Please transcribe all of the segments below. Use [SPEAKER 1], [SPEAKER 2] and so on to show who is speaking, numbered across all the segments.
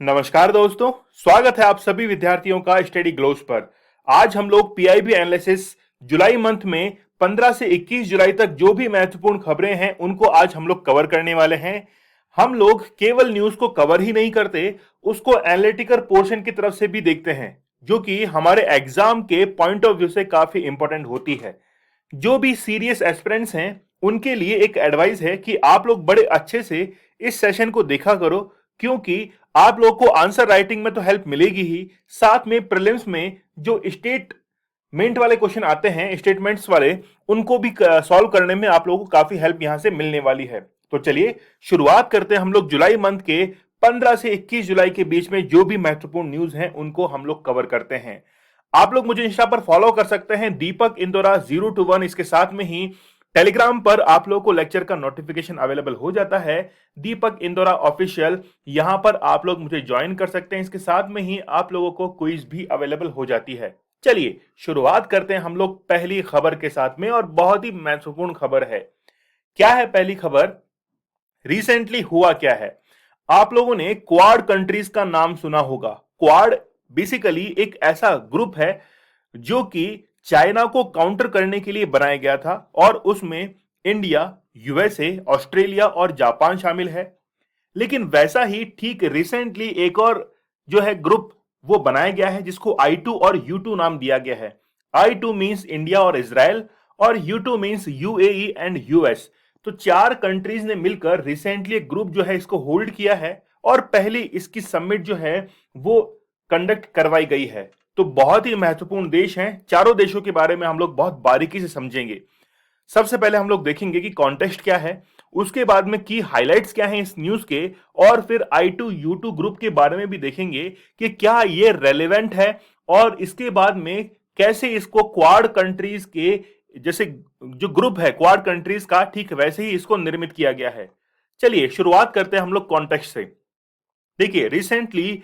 [SPEAKER 1] नमस्कार दोस्तों, स्वागत है आप सभी विद्यार्थियों का स्टडी ग्लोस पर। आज हम लोग पीआईबी एनालिसिस जुलाई मंथ में 15 से 21 जुलाई तक जो भी महत्वपूर्ण खबरें हैं उनको आज हम लोग कवर करने वाले हैं। हम लोग केवल न्यूज को कवर ही नहीं करते, उसको एनालिटिकल पोर्शन की तरफ से भी देखते हैं, जो कि हमारे एग्जाम के पॉइंट ऑफ व्यू से काफी इंपॉर्टेंट होती है। जो भी सीरियस एस्पिरेंट्स हैं उनके लिए एक एडवाइस है कि आप लोग बड़े अच्छे से इस सेशन को देखा करो, क्योंकि आप लोग को आंसर राइटिंग में तो हेल्प मिलेगी ही, साथ में प्रीलिम्स में जो स्टेटमेंट वाले क्वेश्चन आते हैं, स्टेटमेंट्स वाले, उनको भी सॉल्व करने में आप लोगों को काफी हेल्प यहां से मिलने वाली है। तो चलिए शुरुआत करते हैं। हम लोग जुलाई मंथ के 15 से 21 जुलाई के बीच में जो भी महत्वपूर्ण न्यूज हैं उनको हम लोग कवर करते हैं। आप लोग मुझे इंस्टा पर फॉलो कर सकते हैं, दीपक इंदौरा 021। इसके साथ में ही टेलीग्राम पर आप लोगों को लेक्चर का नोटिफिकेशन अवेलेबल हो जाता है, दीपक इंदौरा ऑफिशियल। यहां पर आप लोग मुझे ज्वाइन कर सकते हैं। इसके साथ में ही आप लोगों को क्विज भी अवेलेबल हो जाती है। चलिए शुरुआत करते हैं हम लोग पहली खबर के साथ में, और बहुत ही महत्वपूर्ण खबर है। क्या है पहली खबर? रिसेंटली हुआ क्या है, आप लोगों ने क्वाड कंट्रीज का नाम सुना होगा। क्वाड बेसिकली एक ऐसा ग्रुप है जो कि चाइना को काउंटर करने के लिए बनाया गया था, और उसमें इंडिया, यूएसए, ऑस्ट्रेलिया और जापान शामिल है। लेकिन वैसा ही ठीक रिसेंटली एक और जो है ग्रुप वो बनाया गया है, जिसको I2 और U2 नाम दिया गया है। I2 मींस इंडिया और इजराइल, और U2 means UAE and US. तो चार कंट्रीज ने मिलकर रिसेंटली एक ग्रुप जो है इसको होल्ड किया है, और पहली इसकी समिट जो है वो कंडक्ट करवाई गई है। तो बहुत ही महत्वपूर्ण देश हैं। चारों देशों के बारे में हम लोग बहुत बारीकी से समझेंगे। सबसे पहले हम लोग देखेंगे कि कॉन्टेक्स्ट क्या है, उसके बाद में की हाइलाइट्स क्या हैं इस न्यूज के, और फिर I2U2 ग्रुप के बारे में भी देखेंगे कि क्या ये रेलेवेंट है, और इसके बाद में कैसे इसको क्वाड कंट्रीज के जैसे जो ग्रुप है क्वाड कंट्रीज का, ठीक वैसे ही इसको निर्मित किया गया है। चलिए शुरुआत करते हैं हम लोग कॉन्टेक्स्ट से। देखिए रिसेंटली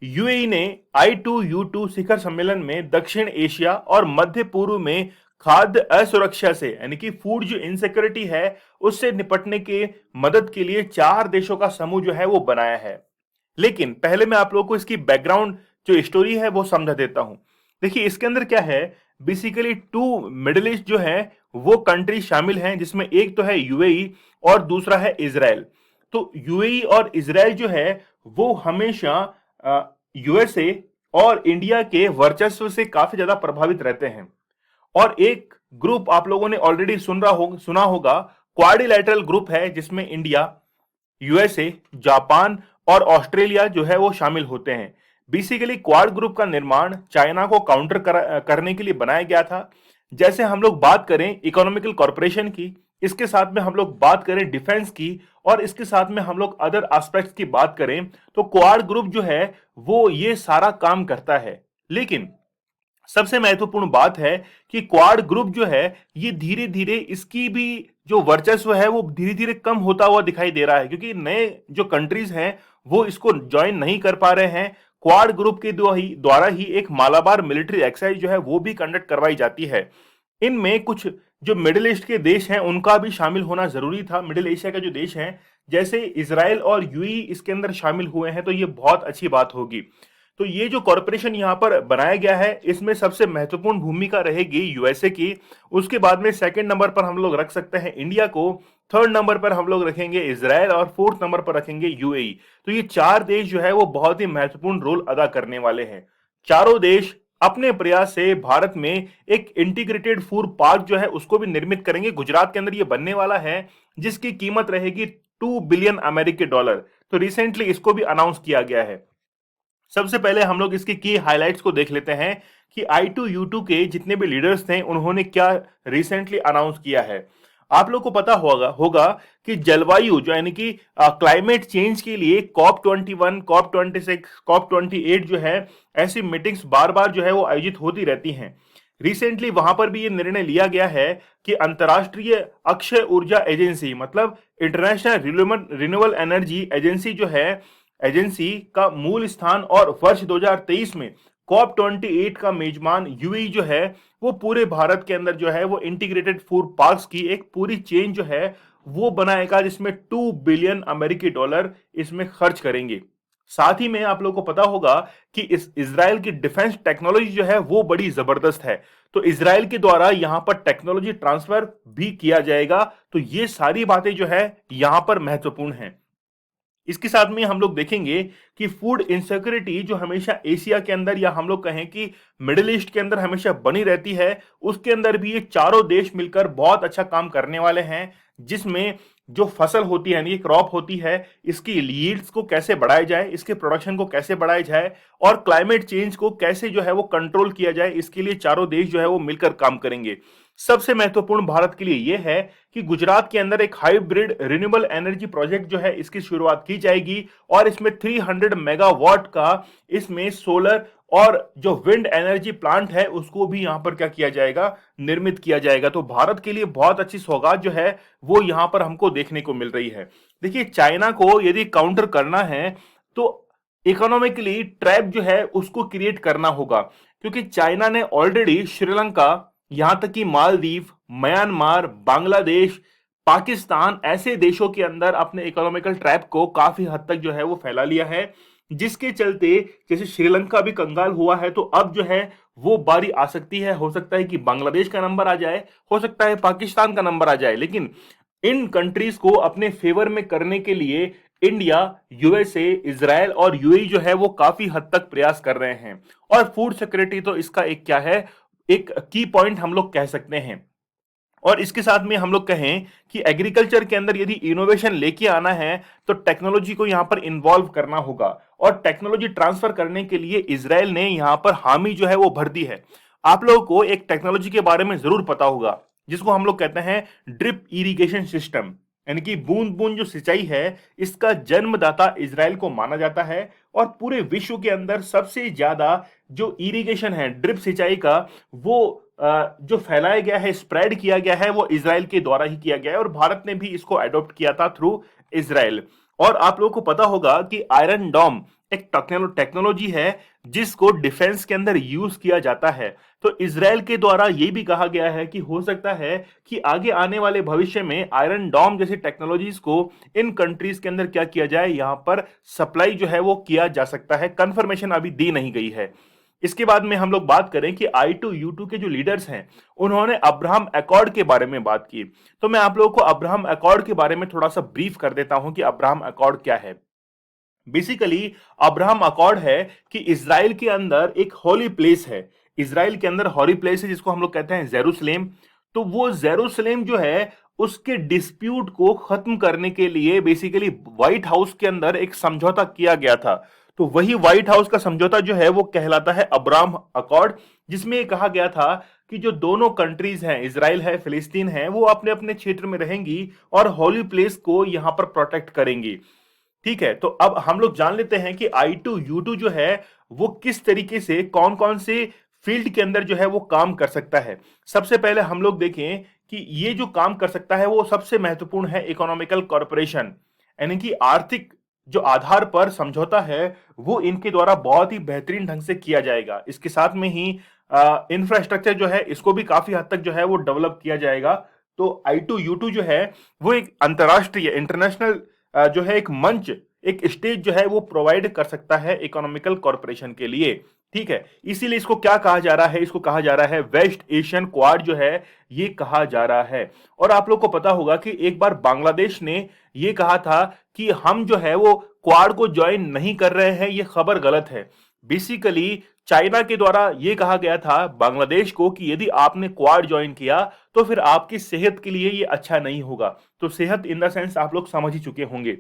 [SPEAKER 1] यूएई ने I2U2 शिखर सम्मेलन में दक्षिण एशिया और मध्य पूर्व में खाद्य असुरक्षा से, यानी कि फूड जो इनसिक्योरिटी है उससे निपटने के मदद के लिए चार देशों का समूह जो है वो बनाया है। लेकिन पहले मैं आप लोगों को इसकी बैकग्राउंड जो स्टोरी है वो समझा देता हूं। देखिए इसके अंदर क्या है, बेसिकली टू मिडिल ईस्ट जो है वो कंट्री शामिल हैं, जिसमें एक तो है यूएई और दूसरा है इजराइल। तो यूएई और इजराइल जो है वो हमेशा यूएसए और इंडिया के वर्चस्व से काफी ज्यादा प्रभावित रहते हैं। और एक ग्रुप आप लोगों ने ऑलरेडी सुना होगा, क्वाड्रिलैटरल ग्रुप है, जिसमें इंडिया, यूएसए, जापान और ऑस्ट्रेलिया जो है वो शामिल होते हैं। बेसिकली क्वाड ग्रुप का निर्माण चाइना को करने के लिए बनाया गया था। जैसे हम लोग बात करें इकोनॉमिकल कॉरपोरेशन की, इसके साथ में हम लोग बात करें डिफेंस की, और इसके साथ में हम लोग अदर एस्पेक्ट्स की बात करें, तो क्वाड ग्रुप जो है वो ये सारा काम करता है। लेकिन सबसे महत्वपूर्ण बात है कि क्वाड ग्रुप जो है ये धीरे धीरे इसकी भी जो वर्चस्व है वो धीरे धीरे कम होता हुआ दिखाई दे रहा है, क्योंकि नए जो कंट्रीज हैं वो इसको ज्वाइन नहीं कर पा रहे हैं। क्वाड ग्रुप के द्वारा ही एक मालाबार मिलिट्री एक्सरसाइज जो है वो भी कंडक्ट करवाई जाती है। इनमें कुछ जो मिडिल ईस्ट के देश हैं उनका भी शामिल होना जरूरी था। मिडिल एशिया के जो देश हैं जैसे इसराइल और यूएई इसके अंदर शामिल हुए हैं, तो ये बहुत अच्छी बात होगी। तो ये जो कॉरपोरेशन यहां पर बनाया गया है इसमें सबसे महत्वपूर्ण भूमिका रहेगी यूएसए की। उसके बाद में सेकंड नंबर पर हम लोग रख सकते हैं इंडिया को, थर्ड नंबर पर हम लोग रखेंगे इसराइल, और फोर्थ नंबर पर रखेंगे यूएई। तो ये चार देश जो है वो बहुत ही महत्वपूर्ण रोल अदा करने वाले हैं। चारों देश अपने प्रयास से भारत में एक इंटीग्रेटेड फूड पार्क जो है उसको भी निर्मित करेंगे। गुजरात के अंदर ये बनने वाला है, जिसकी कीमत रहेगी $2 बिलियन। तो रिसेंटली इसको भी अनाउंस किया गया है। सबसे पहले हम लोग इसकी की हाइलाइट्स को देख लेते हैं कि I2U2 के जितने भी लीडर्स थे उन्होंने क्या रिसेंटली अनाउंस किया है। आप लोग को पता होगा कि जलवायु जो यानी कि क्लाइमेट चेंज के लिए COP21, COP26, COP28 जो है ऐसी मीटिंग्स बार बार जो है वो आयोजित होती रहती हैं। रिसेंटली वहां पर भी ये निर्णय लिया गया है कि अंतर्राष्ट्रीय अक्षय ऊर्जा एजेंसी, मतलब इंटरनेशनल रिन्यूएबल एनर्जी एजेंसी जो है, एजेंसी का मूल स्थान और वर्ष 2023 में COP28 का मेजबान यूएई जो है वो पूरे भारत के अंदर जो है वो इंटीग्रेटेड फूड पार्क्स की एक पूरी चेन जो है वो बनाएगा, जिसमें $2 बिलियन इसमें खर्च करेंगे। साथ ही में आप लोगों को पता होगा कि इस इजराइल की डिफेंस टेक्नोलॉजी जो है वो बड़ी जबरदस्त है। तो इजराइल के द्वारा यहां पर टेक्नोलॉजी ट्रांसफर भी किया जाएगा। तो ये सारी बातें जो है यहां पर महत्वपूर्ण हैं। इसके साथ में हम लोग देखेंगे कि फूड इनसिक्योरिटी जो हमेशा एशिया के अंदर या हम लोग कहें कि मिडिल ईस्ट के अंदर हमेशा बनी रहती है, उसके अंदर भी ये चारों देश मिलकर बहुत अच्छा काम करने वाले हैं। जिसमें जो फसल होती है यानी क्रॉप होती है, इसकी यील्ड्स को कैसे बढ़ाया जाए, इसके प्रोडक्शन को कैसे बढ़ाया जाए और क्लाइमेट चेंज को कैसे जो है वो कंट्रोल किया जाए, इसके लिए चारों देश जो है वो मिलकर काम करेंगे। सबसे महत्वपूर्ण भारत के लिए यह है कि गुजरात के अंदर एक हाइब्रिड रिन्यूएबल एनर्जी प्रोजेक्ट जो है इसकी शुरुआत की जाएगी और इसमें 300 मेगावाट का इसमें सोलर और जो विंड एनर्जी प्लांट है उसको भी यहां पर क्या किया जाएगा, निर्मित किया जाएगा। तो भारत के लिए बहुत अच्छी सौगात जो है वो यहां पर हमको देखने को मिल रही है। देखिए, चाइना को यदि काउंटर करना है तो इकोनॉमिकली ट्रैप जो है उसको क्रिएट करना होगा, क्योंकि चाइना ने ऑलरेडी श्रीलंका, यहां तक कि मालदीव, म्यांमार, बांग्लादेश, पाकिस्तान ऐसे देशों के अंदर अपने इकोनॉमिकल ट्रैप को काफी हद तक जो है वो फैला लिया है। जिसके चलते जैसे श्रीलंका भी कंगाल हुआ है, तो अब जो है वो बारी आ सकती है। हो सकता है कि बांग्लादेश का नंबर आ जाए, हो सकता है पाकिस्तान का नंबर आ जाए, लेकिन इन कंट्रीज को अपने फेवर में करने के लिए इंडिया, यूएसए, इजराइल और यूएई जो है वो काफी हद तक प्रयास कर रहे हैं। और फूड सिक्योरिटी तो इसका एक क्या है, एक की पॉइंट हम लोग कह सकते हैं। और इसके साथ में हम लोग कहें कि एग्रीकल्चर के अंदर यदि इनोवेशन लेके आना है तो टेक्नोलॉजी को यहां पर इन्वॉल्व करना होगा और टेक्नोलॉजी ट्रांसफर करने के लिए इजराइल ने यहां पर हामी जो है वो भर दी है। आप लोगों को एक टेक्नोलॉजी के बारे में जरूर पता होगा जिसको हम लोग कहते हैं ड्रिप इरिगेशन सिस्टम, यानी कि बूंद बूंद जो सिंचाई है इसका जन्मदाता इजराइल को माना जाता है। और पूरे विश्व के अंदर सबसे ज्यादा जो इरिगेशन है ड्रिप सिंचाई का वो जो फैलाया गया है, स्प्रेड किया गया है, वो इजराइल के द्वारा ही किया गया है और भारत ने भी इसको अडॉप्ट किया था थ्रू इजराइल। और आप लोगों को पता होगा कि आयरन डोम एक टेक्नोलॉजी है जिसको डिफेंस के अंदर यूज किया जाता है। तो इजराइल के द्वारा यह भी कहा गया है कि हो सकता है कि आगे आने वाले भविष्य में आयरन डोम जैसी टेक्नोलॉजीज को इन कंट्रीज के अंदर क्या किया जाए, यहां पर सप्लाई जो है वो किया जा सकता है। कंफर्मेशन अभी दी नहीं गई है। इसके बाद में हम लोग बात करें कि I2U2 के जो लीडर्स हैं उन्होंने अब्राहम अकॉर्ड के बारे में बात की। तो मैं आप लोगों को अब्राहम अकॉर्ड के बारे में थोड़ा सा ब्रीफ कर देता हूं कि अब्राहम अकॉर्ड क्या है। बेसिकली अब्राहम अकॉर्ड है कि इजराइल के अंदर एक होली प्लेस है, इजराइल के अंदर होली प्लेस है जिसको हम लोग कहते हैं जेरूसलेम। तो वो जेरूसलेम जो है उसके डिस्प्यूट को खत्म करने के लिए बेसिकली व्हाइट हाउस के अंदर एक समझौता किया गया था। तो वही व्हाइट हाउस का समझौता जो है वो कहलाता है अब्राहम अकॉर्ड, जिसमें ये कहा गया था कि जो दोनों कंट्रीज हैं, इजराइल है, फिलिस्तीन है, वो अपने अपने क्षेत्र में रहेंगी और होली प्लेस को यहां पर प्रोटेक्ट करेंगी। ठीक है, तो अब हम लोग जान लेते हैं कि I2U2 जो है वो किस तरीके से कौन कौन से फील्ड के अंदर जो है वो काम कर सकता है। सबसे पहले हम लोग देखें कि ये जो काम कर सकता है वो सबसे महत्वपूर्ण है इकोनॉमिकल कॉरपोरेशन, यानी कि आर्थिक जो आधार पर समझौता है वो इनके द्वारा बहुत ही बेहतरीन ढंग से किया जाएगा। इसके साथ में ही इंफ्रास्ट्रक्चर जो है इसको भी काफी हद तक जो है वो डेवलप किया जाएगा। तो I2U2 जो है वो एक अंतरराष्ट्रीय इंटरनेशनल जो है एक मंच, एक स्टेज जो है वो प्रोवाइड कर सकता है इकोनॉमिकल कॉरपोरेशन के लिए। ठीक है, इसीलिए इसको क्या कहा जा रहा है, इसको कहा जा रहा है वेस्ट एशियन क्वाड जो है ये कहा जा रहा है। और आप लोग को पता होगा कि एक बार बांग्लादेश ने ये कहा था कि हम जो है वो क्वाड को ज्वाइन नहीं कर रहे हैं, ये खबर गलत है। बेसिकली चाइना के द्वारा यह कहा गया था बांग्लादेश को कि यदि आपने क्वाड ज्वाइन किया तो फिर आपकी सेहत के लिए यह अच्छा नहीं होगा। तो सेहत इन द सेंस आप लोग समझ ही चुके होंगे।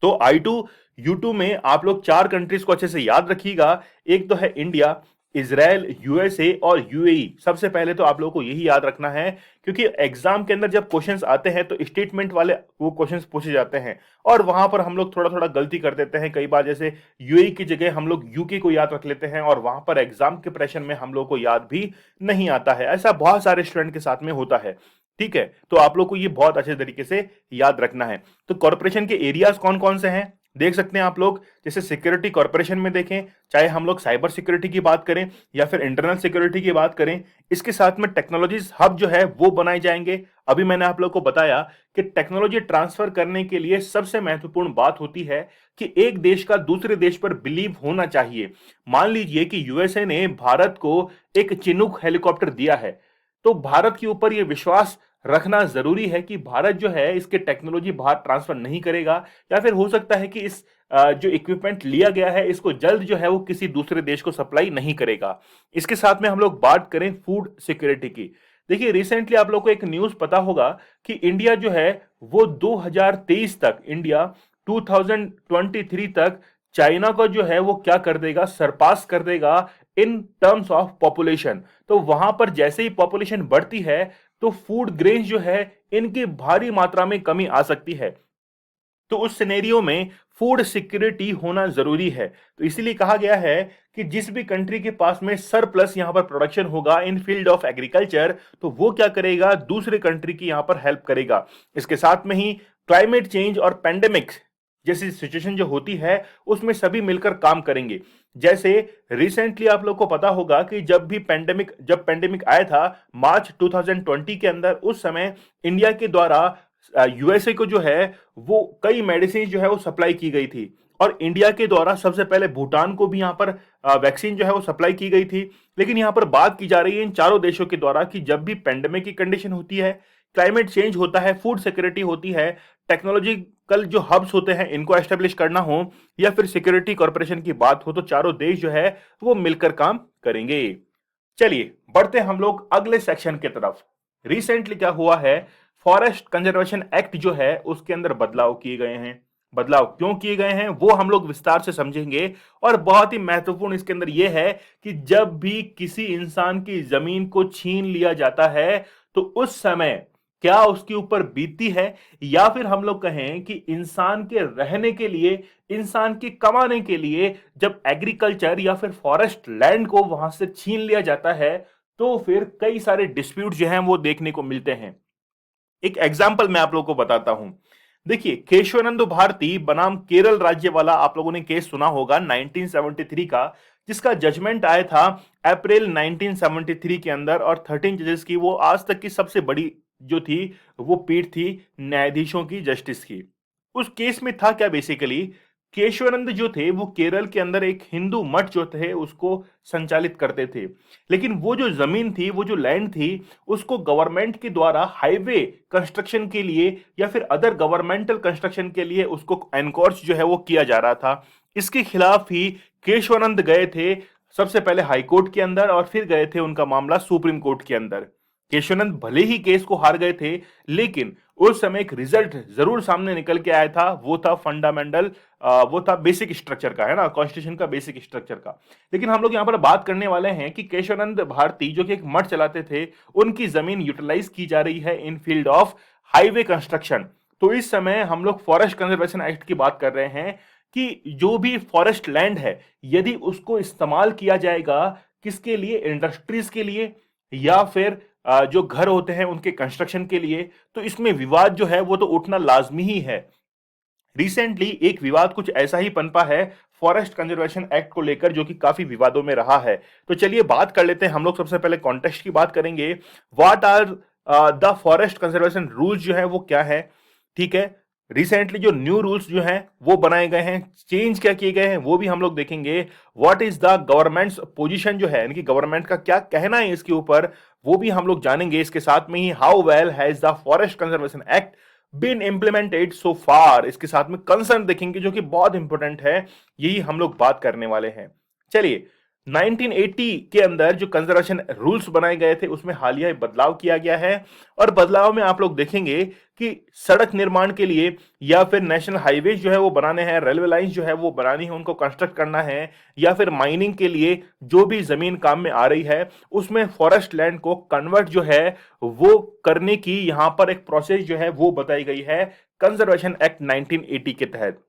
[SPEAKER 1] तो I2U2 में आप लोग चार कंट्रीज को अच्छे से याद रखिएगा। एक तो है इंडिया, इजराइल, यूएसए और यूएई। सबसे पहले तो आप लोगों को यही याद रखना है, क्योंकि एग्जाम के अंदर जब क्वेश्चंस आते हैं तो स्टेटमेंट वाले वो क्वेश्चंस पूछे जाते हैं और वहां पर हम लोग थोड़ा थोड़ा गलती कर देते हैं। कई बार जैसे यूएई की जगह हम लोग यूके को याद रख लेते हैं और वहां पर एग्जाम के प्रेशर में हम लोग को याद भी नहीं आता है। ऐसा बहुत सारे स्टूडेंट के साथ में होता है। ठीक है, तो आप लोग को ये बहुत अच्छे तरीके से याद रखना है। तो कॉर्पोरेशन के एरियाज कौन कौन से हैं? देख सकते हैं आप लोग, जैसे सिक्योरिटी कॉर्पोरेशन में देखें, चाहे हम लोग साइबर सिक्योरिटी की बात करें या फिर इंटरनल सिक्योरिटी की बात करें, इसके साथ में टेक्नोलॉजीज हब जो है वो बनाए जाएंगे। अभी मैंने आप लोग को बताया कि टेक्नोलॉजी ट्रांसफर करने के लिए सबसे महत्वपूर्ण बात होती है कि एक देश का दूसरे देश पर बिलीव होना चाहिए। मान लीजिए कि यूएसए ने भारत को एक चिनूक हेलीकॉप्टर दिया है, तो भारत के ऊपर यह विश्वास रखना जरूरी है कि भारत जो है इसके टेक्नोलॉजी बाहर ट्रांसफर नहीं करेगा, या फिर हो सकता है कि इस जो इक्विपमेंट लिया गया है इसको जल्द जो है वो किसी दूसरे देश को सप्लाई नहीं करेगा। इसके साथ में हम लोग बात करें फूड सिक्योरिटी की। देखिए, रिसेंटली आप लोग को एक न्यूज पता होगा कि इंडिया जो है वो 2023 तक, इंडिया 2023 तक चाइना को जो है वो क्या कर देगा, सरपास कर देगा इन टर्म्स ऑफ पॉपुलेशन। तो वहां पर जैसे ही पॉपुलेशन बढ़ती है तो फूड ग्रेन्स जो है इनकी भारी मात्रा में कमी आ सकती है। तो उस सिनेरियो में फूड सिक्योरिटी होना जरूरी है। तो इसीलिए कहा गया है कि जिस भी कंट्री के पास में सरप्लस यहां पर प्रोडक्शन होगा इन फील्ड ऑफ एग्रीकल्चर, तो वो क्या करेगा, दूसरे कंट्री की यहां पर हेल्प करेगा। इसके साथ में ही क्लाइमेट चेंज और पेंडेमिक जैसी सिचुएशन जो होती है उसमें सभी मिलकर काम करेंगे। जैसे रिसेंटली आप लोग को पता होगा कि जब पेंडेमिक आया था मार्च 2020 के अंदर, उस समय इंडिया के द्वारा यूएसए को जो है वो कई मेडिसिन जो है वो सप्लाई की गई थी, और इंडिया के द्वारा सबसे पहले भूटान को भी यहां पर वैक्सीन जो है वो सप्लाई की गई थी। लेकिन यहां पर बात की जा रही है इन चारों देशों के द्वारा कि जब भी पेंडेमिक की कंडीशन होती है, क्लाइमेट चेंज होता है, फूड सिक्योरिटी होती है, टेक्नोलॉजिकल जो हब्स होते हैं इनको एस्टेब्लिश करना हो, या फिर सिक्योरिटी कॉर्पोरेशन की बात हो, तो चारों देश जो है वो मिलकर काम करेंगे। चलिए बढ़ते हम लोग अगले सेक्शन की तरफ। रिसेंटली क्या हुआ है, फॉरेस्ट कंजर्वेशन एक्ट जो है उसके अंदर बदलाव किए गए हैं। बदलाव क्यों किए गए हैं वो हम लोग विस्तार से समझेंगे। और बहुत ही महत्वपूर्ण इसके अंदर यह है कि जब भी किसी इंसान की जमीन को छीन लिया जाता है तो उस समय क्या उसके ऊपर बीतती है, या फिर हम लोग कहें कि इंसान के रहने के लिए, इंसान के कमाने के लिए जब एग्रीकल्चर या फिर फॉरेस्ट लैंड को वहां से छीन लिया जाता है तो फिर कई सारे डिस्प्यूट जो हैं वो देखने को मिलते हैं। एक एग्जाम्पल मैं आप लोगों को बताता हूं। देखिए, केशवानंद भारती बनाम केरल राज्य वाला आप लोगों ने केस सुना होगा 1973 का, जिसका जजमेंट आया था अप्रैल 1973 के अंदर, और 13 जजेस की वो आज तक की सबसे बड़ी जो थी वो पीठ थी न्यायाधीशों की, जस्टिस की। उस केस में था क्या, बेसिकली केशवानंद जो थे वो केरल के अंदर एक हिंदू मठ जो थे उसको संचालित करते थे। लेकिन वो जो जमीन थी, वो जो लैंड थी, उसको गवर्नमेंट के द्वारा हाईवे कंस्ट्रक्शन के लिए या फिर अदर गवर्नमेंटल कंस्ट्रक्शन के लिए उसको एनकोर्स जो है वो किया जा रहा था। इसके खिलाफ ही केशवानंद गए थे सबसे पहले हाई कोर्ट के अंदर, और फिर गए थे उनका मामला सुप्रीम कोर्ट के अंदर। केशवानंद भले ही केस को हार गए थे, लेकिन उस समय एक रिजल्ट जरूर सामने निकल के आया था, वो था फंडामेंटल, वो था बेसिक स्ट्रक्चर का, है ना, कॉन्स्टिट्यूशन का बेसिक स्ट्रक्चर का। लेकिन हम लोग यहां पर बात करने वाले हैं कि केशवानंद भारती जो कि एक मठ चलाते थे, उनकी जमीन यूटिलाइज की जा रही है इन फील्ड ऑफ हाईवे कंस्ट्रक्शन। तो इस समय हम लोग फॉरेस्ट कंजर्वेशन एक्ट की बात कर रहे हैं कि जो भी फॉरेस्ट लैंड है यदि उसको इस्तेमाल किया जाएगा किसके लिए, इंडस्ट्रीज के लिए या फिर जो घर होते हैं उनके कंस्ट्रक्शन के लिए, तो इसमें विवाद जो है वो तो उठना लाजमी ही है। रिसेंटली एक विवाद कुछ ऐसा ही पनपा है फॉरेस्ट कंजर्वेशन एक्ट को लेकर, जो कि काफी विवादों में रहा है। तो चलिए बात कर लेते हैं हम लोग। सबसे पहले कॉन्टेक्स्ट की बात करेंगे, what are the forest conservation rules जो है वो क्या है। ठीक है, रिसेंटली जो न्यू रूल्स जो हैं वो बनाए गए हैं, चेंज क्या किए गए हैं वो भी हम लोग देखेंगे। What is the governments position जो है, यानी कि गवर्नमेंट का क्या कहना है इसके ऊपर, वो भी हम लोग जानेंगे। इसके साथ में ही how well has the forest conservation act been implemented so far, इसके साथ में कंसर्न देखेंगे जो कि बहुत इंपॉर्टेंट है, यही हम लोग बात करने वाले हैं। चलिए, 1980 के अंदर जो कंजर्वेशन रूल्स बनाए गए थे उसमें हालिया बदलाव किया गया है, और बदलाव में आप लोग देखेंगे कि सड़क निर्माण के लिए या फिर नेशनल हाईवे जो है वो बनाने हैं, रेलवे लाइंस जो है वो बनानी है, उनको कंस्ट्रक्ट करना है, या फिर माइनिंग के लिए जो भी जमीन काम में आ रही है उसमें फॉरेस्ट लैंड को कन्वर्ट जो है वो करने की यहां पर एक प्रोसेस जो है वो बताई गई है कंजर्वेशन एक्ट 1980 के तहत।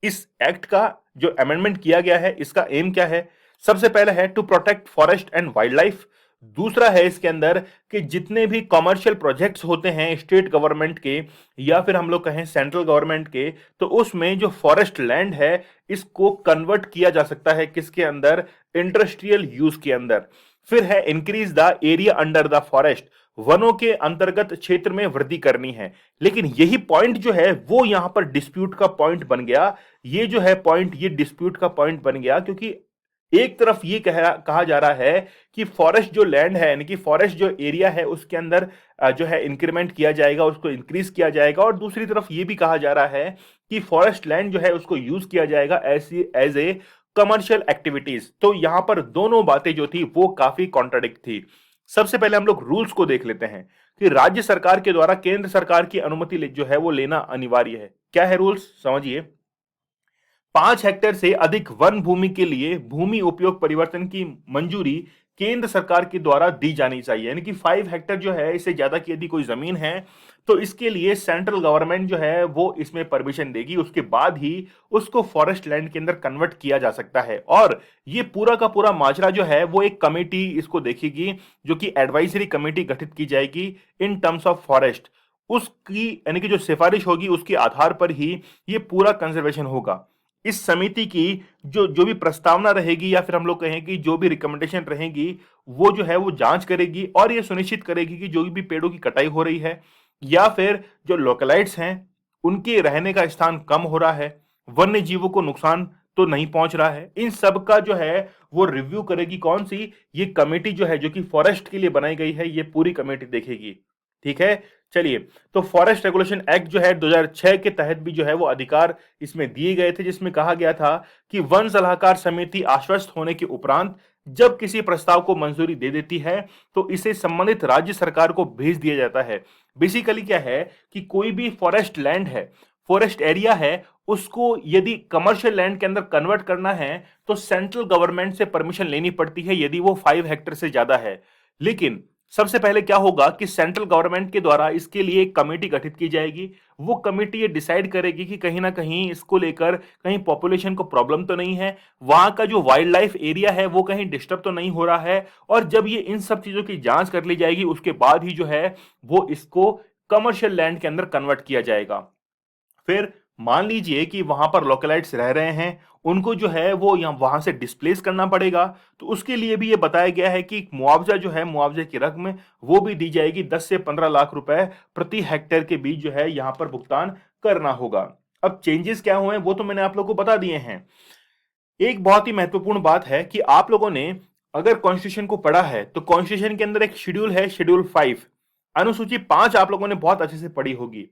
[SPEAKER 1] इस एक्ट का जो अमेंडमेंट किया गया है इसका एम क्या है, सबसे पहले है to protect forest and wildlife, दूसरा है इसके अंदर कि जितने भी कॉमर्शियल प्रोजेक्ट्स होते हैं स्टेट गवर्नमेंट के या फिर हम लोग कहें सेंट्रल गवर्नमेंट के, तो उसमें जो फॉरेस्ट लैंड है इसको कन्वर्ट किया जा सकता है किसके अंदर, इंडस्ट्रियल यूज के अंदर। फिर है increase the area under the forest, वनों के अंतर्गत क्षेत्र में वृद्धि करनी है। लेकिन यही पॉइंट जो है वो यहां पर डिस्प्यूट का पॉइंट बन गया। ये जो है पॉइंट, ये डिस्प्यूट का पॉइंट बन गया क्योंकि एक तरफ ये कहा जा रहा है कि फॉरेस्ट जो लैंड है यानी कि फॉरेस्ट जो एरिया है उसके अंदर जो है इंक्रीमेंट किया जाएगा, उसको इंक्रीज किया जाएगा, और दूसरी तरफ ये भी कहा जा रहा है कि फॉरेस्ट लैंड जो है उसको यूज किया जाएगा एज ए कमर्शियल एक्टिविटीज। तो यहां पर दोनों बातें जो थी वो काफी कॉन्ट्राडिक्ट थी। सबसे पहले हम लोग रूल्स को देख लेते हैं कि राज्य सरकार के द्वारा केंद्र सरकार की अनुमति जो है वो लेना अनिवार्य है। क्या है रूल्स, समझिए। 5 हेक्टेयर से अधिक वन भूमि के लिए भूमि उपयोग परिवर्तन की मंजूरी केंद्र सरकार के द्वारा दी जानी चाहिए। यानी कि 5 हेक्टेयर जो है, इससे ज्यादा की यदि कोई जमीन है तो इसके लिए सेंट्रल गवर्नमेंट जो है वो इसमें परमिशन देगी, उसके बाद ही उसको फॉरेस्ट लैंड के अंदर कन्वर्ट किया जा सकता है। और ये पूरा का पूरा माजरा जो है वो एक कमेटी इसको देखेगी, जो कि एडवाइजरी कमेटी गठित की जाएगी इन टर्म्स ऑफ फॉरेस्ट। उसकी यानी कि जो सिफारिश होगी उसके आधार पर ही ये पूरा कंजर्वेशन होगा। इस समिति की जो जो भी प्रस्तावना रहेगी या फिर हम लोग कहें कि जो भी रिकमेंडेशन रहेगी वो जो है वो जांच करेगी और ये सुनिश्चित करेगी कि जो भी पेड़ों की कटाई हो रही है या फिर जो लोकलाइट्स हैं उनके रहने का स्थान कम हो रहा है, वन्य जीवों को नुकसान तो नहीं पहुंच रहा है, इन सब का जो है वो रिव्यू करेगी। कौन सी, ये कमेटी जो है जो कि फॉरेस्ट के लिए बनाई गई है, ये पूरी कमेटी देखेगी। ठीक है, चलिए। तो फॉरेस्ट रेगुलेशन एक्ट जो है 2006 के तहत भी जो है वो अधिकार इसमें दिए गए थे, जिसमें कहा गया था कि वन सलाहकार समिति आश्वस्त होने के उपरांत जब किसी प्रस्ताव को मंजूरी दे देती है तो इसे संबंधित राज्य सरकार को भेज दिया जाता है। बेसिकली क्या है कि कोई भी फॉरेस्ट लैंड है, फॉरेस्ट एरिया है, उसको यदि कमर्शियल लैंड के अंदर कन्वर्ट करना है तो सेंट्रल गवर्नमेंट से परमिशन लेनी पड़ती है यदि वो 5 हेक्टेयर से ज्यादा है। लेकिन सबसे पहले क्या होगा कि सेंट्रल गवर्नमेंट के द्वारा इसके लिए एक कमेटी गठित की जाएगी। वो कमेटी ये डिसाइड करेगी कि कहीं ना कहीं इसको लेकर कहीं पॉपुलेशन को प्रॉब्लम तो नहीं है, वहां का जो वाइल्ड लाइफ एरिया है वो कहीं डिस्टर्ब तो नहीं हो रहा है। और जब ये इन सब चीजों की जांच कर ली जाएगी उसके बाद ही जो है वो इसको कमर्शियल लैंड के अंदर कन्वर्ट किया जाएगा। फिर मान लीजिए कि वहां पर लोकलाइट्स रह रहे हैं, उनको जो है वो यहाँ वहां से डिस्प्लेस करना पड़ेगा, तो उसके लिए भी ये बताया गया है कि मुआवजा जो है, मुआवजे की रकम वो भी दी जाएगी। 10 से 15 लाख रुपए प्रति हेक्टेयर के बीच जो है यहाँ पर भुगतान करना होगा। अब चेंजेस क्या हुए वो तो मैंने आप लोगों को बता दिए हैं। एक बहुत ही महत्वपूर्ण बात है कि आप लोगों ने अगर कॉन्स्टिट्यूशन को पढ़ा है तो कॉन्स्टिट्यूशन के अंदर एक शेड्यूल है, शेड्यूल 5, अनुसूची 5 आप लोगों ने बहुत अच्छे से पढ़ी होगी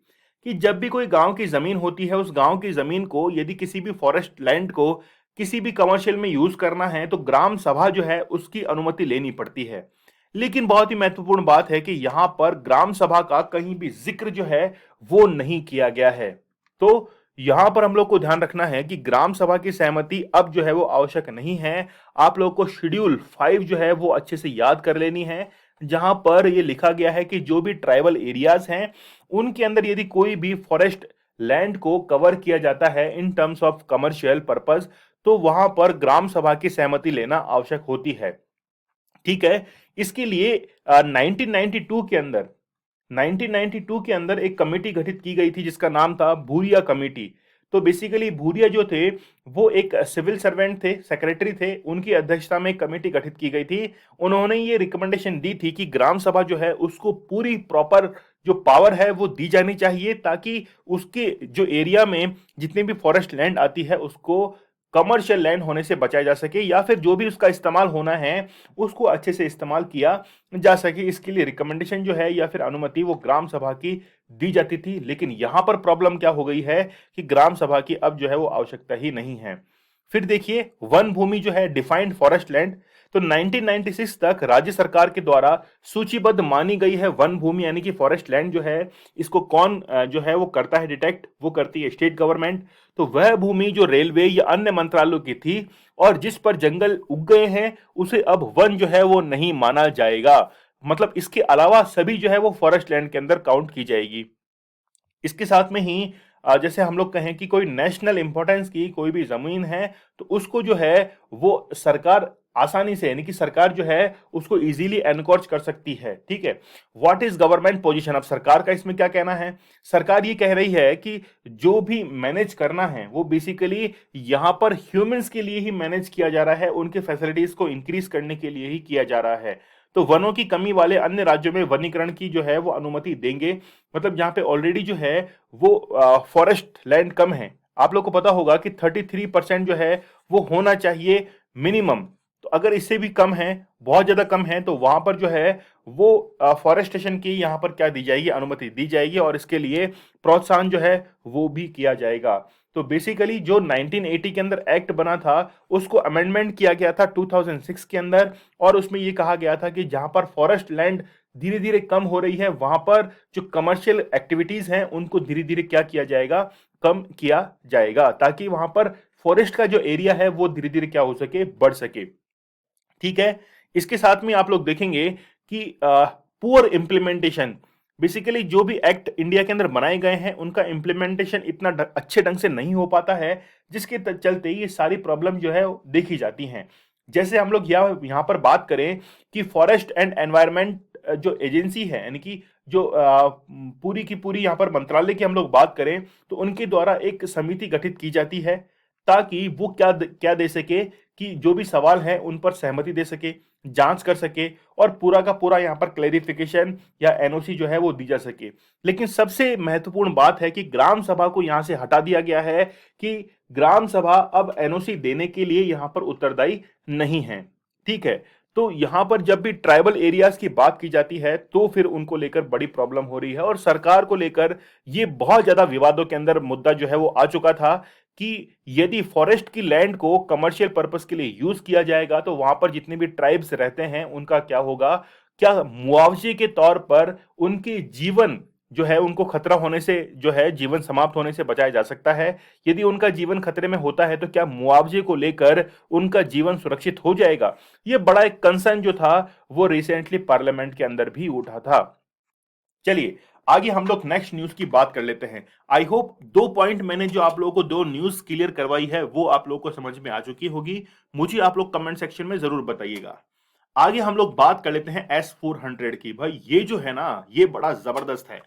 [SPEAKER 1] कि जब भी कोई गांव की जमीन होती है उस गांव की जमीन को यदि किसी भी फॉरेस्ट लैंड को किसी भी कमर्शियल में यूज करना है तो ग्राम सभा जो है उसकी अनुमति लेनी पड़ती है। लेकिन बहुत ही महत्वपूर्ण बात है कि यहां पर ग्राम सभा का कहीं भी जिक्र जो है वो नहीं किया गया है। तो यहां पर हम लोग को ध्यान रखना है कि ग्राम सभा की सहमति अब जो है वो आवश्यक नहीं है। आप लोग को शेड्यूल 5 जो है वो अच्छे से याद कर लेनी है, जहां पर ये लिखा गया है कि जो भी ट्राइबल एरियाज हैं उनके अंदर यदि कोई भी फॉरेस्ट लैंड को कवर किया जाता है in terms of commercial purpose तो वहां पर ग्राम सभा की सहमति लेना आवश्यक होती है। ठीक है, इसके लिए 1992 के अंदर 1992 के अंदर एक कमेटी गठित की गई थी जिसका नाम था भूरिया कमेटी। तो बेसिकली भूरिया जो थे वो एक सिविल सर्वेंट थे, सेक्रेटरी थे, उनकी अध्यक्षता में एक कमेटी गठित की गई थी। उन्होंने ये रिकमेंडेशन दी थी कि ग्राम सभा जो है उसको पूरी प्रॉपर जो पावर है वो दी जानी चाहिए ताकि उसके जो एरिया में जितनी भी फॉरेस्ट लैंड आती है उसको कमर्शियल लैंड होने से बचाया जा सके या फिर जो भी उसका इस्तेमाल होना है उसको अच्छे से इस्तेमाल किया जा सके। इसके लिए रिकमेंडेशन जो है या फिर अनुमति वो ग्राम सभा की दी जाती थी। लेकिन यहां पर प्रॉब्लम क्या हो गई है कि ग्राम सभा की अब जो है वो आवश्यकता ही नहीं है। फिर देखिए वन भूमि जो है डिफाइंड फॉरेस्ट लैंड, तो 1996 तक राज्य सरकार के द्वारा सूचीबद्ध मानी गई है वन भूमि यानी कि फॉरेस्ट लैंड जो है इसको कौन जो है वो करता है डिटेक्ट, वो करती है स्टेट गवर्नमेंट। तो वह भूमि जो रेलवे या अन्य मंत्रालयों की थी और जिस पर जंगल उग गए हैं उसे अब वन जो है वो नहीं माना जाएगा। मतलब इसके अलावा सभी जो है वो फॉरेस्ट लैंड के अंदर काउंट की जाएगी। इसके साथ में ही जैसे हम लोग कहें कि कोई नेशनल इंपॉर्टेंस की कोई भी जमीन है तो उसको जो है वो सरकार आसानी से, यानी कि सरकार जो है उसको इजीली एनकोर्ज कर सकती है। ठीक है, व्हाट इज गवर्नमेंट पोजीशन? अब सरकार का इसमें क्या कहना है? सरकार ये कह रही है कि जो भी मैनेज करना है वो बेसिकली यहां पर ह्यूमंस के लिए ही मैनेज किया जा रहा है, उनके फैसिलिटीज को इंक्रीज करने के लिए ही किया जा रहा है। तो वनों की कमी वाले अन्य राज्यों में वनीकरण की जो है वो अनुमति देंगे। मतलब जहां पे ऑलरेडी जो है वो फॉरेस्ट लैंड कम है, आप लोग को पता होगा कि 33% जो है वो होना चाहिए मिनिमम। तो अगर इससे भी कम है, बहुत ज्यादा कम है, तो वहां पर जो है वो फॉरेस्टेशन की यहां पर क्या दी जाएगी? अनुमति दी जाएगी, और इसके लिए प्रोत्साहन जो है वो भी किया जाएगा। तो बेसिकली जो 1980 के अंदर एक्ट बना था उसको अमेंडमेंट किया गया था 2006 के अंदर, और उसमें ये कहा गया था कि जहां पर फॉरेस्ट लैंड धीरे धीरे कम हो रही है वहां पर जो कमर्शियल एक्टिविटीज हैं उनको धीरे धीरे क्या किया जाएगा? कम किया जाएगा, ताकि वहां पर फॉरेस्ट का जो एरिया है वो धीरे धीरे क्या हो सके? बढ़ सके। ठीक है, इसके साथ में आप लोग देखेंगे कि पुअर इंप्लीमेंटेशन, बेसिकली जो भी एक्ट इंडिया के अंदर बनाए गए हैं उनका इंप्लीमेंटेशन इतना अच्छे ढंग से नहीं हो पाता है, जिसके चलते ये सारी प्रॉब्लम जो है देखी जाती हैं। जैसे हम लोग यहाँ पर बात करें कि फॉरेस्ट एंड एनवायरनमेंट जो एजेंसी है, यानी कि जो पूरी की पूरी यहाँ पर मंत्रालय की हम लोग बात करें तो उनके द्वारा एक समिति गठित की जाती है, ताकि वो क्या दे सके कि जो भी सवाल है उन पर सहमति दे सके, जांच कर सके, और पूरा का पूरा यहाँ पर क्लेरिफिकेशन या एनओसी जो है वो दी जा सके। लेकिन सबसे महत्वपूर्ण बात है कि ग्राम सभा को यहाँ से हटा दिया गया है कि ग्राम सभा अब एनओसी देने के लिए यहाँ पर उत्तरदायी नहीं है। ठीक है, तो यहां पर जब भी ट्राइबल एरियाज की बात की जाती है तो फिर उनको लेकर बड़ी प्रॉब्लम हो रही है, और सरकार को लेकर ये बहुत ज्यादा विवादों के अंदर मुद्दा जो है वो आ चुका था कि यदि फॉरेस्ट की लैंड को कमर्शियल पर्पस के लिए यूज किया जाएगा तो वहां पर जितने भी ट्राइब्स रहते हैं उनका क्या होगा? क्या मुआवजे के तौर पर उनके जीवन जो है उनको खतरा होने से, जो है जीवन समाप्त होने से बचाया जा सकता है? यदि उनका जीवन खतरे में होता है तो क्या मुआवजे को लेकर उनका जीवन सुरक्षित हो जाएगा? ये बड़ा एक कंसर्न जो था वो रिसेंटली पार्लियामेंट के अंदर भी उठा था। चलिए आगे हम लोग नेक्स्ट न्यूज की बात कर लेते हैं। आई होप 2 पॉइंट मैंने जो आप लोगों को 2 न्यूज क्लियर करवाई है वो आप लोगों को समझ में आ चुकी होगी। मुझे आप लोग कमेंट सेक्शन में जरूर बताइएगा। आगे हम लोग बात कर लेते हैं S-400 की। भाई ये जो है ना ये बड़ा जबरदस्त है।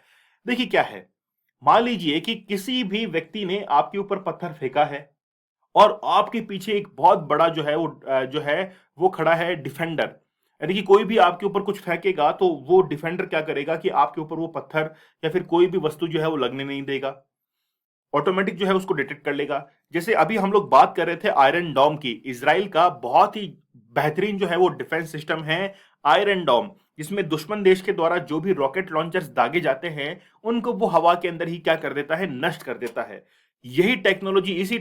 [SPEAKER 1] देखिए क्या है, मान लीजिए कि किसी भी व्यक्ति ने आपके ऊपर पत्थर फेंका है और आपके पीछे एक बहुत बड़ा जो है वो खड़ा है डिफेंडर, यानी कि कोई भी आपके ऊपर कुछ फेंकेगा तो वो डिफेंडर क्या करेगा कि आपके ऊपर वो पत्थर या फिर कोई भी वस्तु जो है वो लगने नहीं देगा, ऑटोमेटिक जो है उसको डिटेक्ट कर लेगा। जैसे अभी हम लोग बात कर रहे थे आयरन डोम की, इजराइल का बहुत ही बेहतरीन जो है वो डिफेंस सिस्टम है आयरन डोम, जिसमें दुश्मन देश के द्वारा जो भी रॉकेट लॉन्चर्स दागे जाते हैं उनको वो हवा के अंदर ही क्या कर देता है? नष्ट कर देता है। यही टेक्नोलॉजी इसी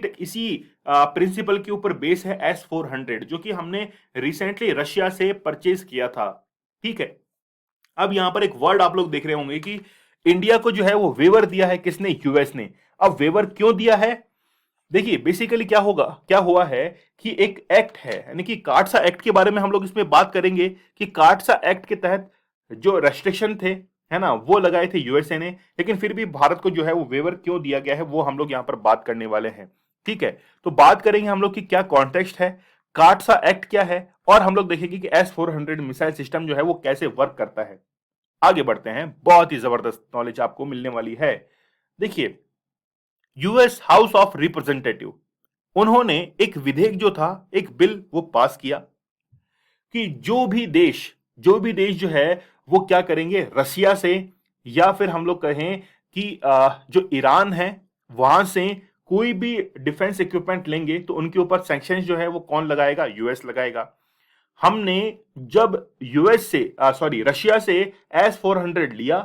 [SPEAKER 1] प्रिंसिपल के ऊपर बेस है S-400, जो कि हमने रिसेंटली रशिया से परचेज किया था। ठीक है, अब यहां पर एक वर्ड आप लोग देख रहे होंगे कि इंडिया को जो है वो वेवर दिया है किसने? यूएस ने। अब वेवर क्यों दिया है? देखिए बेसिकली क्या हुआ है कि एक एक्ट है, यानी कि कार्डसा एक्ट के बारे में हम लोग इसमें बात करेंगे कि कार्डसा एक्ट के तहत जो रेस्ट्रिक्शन थे, है ना, वो लगाए थे यूएसए ने, लेकिन फिर भी भारत को जो है वो वेवर क्यों दिया गया है वो हम लोग यहां पर बात करने वाले हैं। ठीक है, तो बात करेंगे हम लोग कि क्या कॉन्टेक्स्ट है, कार्डसा एक्ट क्या है, और हम लोग देखेंगे कि S-400 मिसाइल सिस्टम जो है वो कैसे वर्क करता है। आगे बढ़ते हैं, बहुत ही जबरदस्त नॉलेज आपको मिलने वाली है। देखिए, यूएस हाउस ऑफ रिप्रेजेंटेटिव, उन्होंने एक विधेयक जो था, एक बिल वो पास किया कि जो भी देश जो है वो क्या करेंगे, रसिया से या फिर हम लोग कहें कि जो ईरान है वहां से कोई भी डिफेंस इक्विपमेंट लेंगे तो उनके ऊपर सैंक्शंस जो है वो कौन लगाएगा? यूएस लगाएगा। हमने जब रशिया से S-400 लिया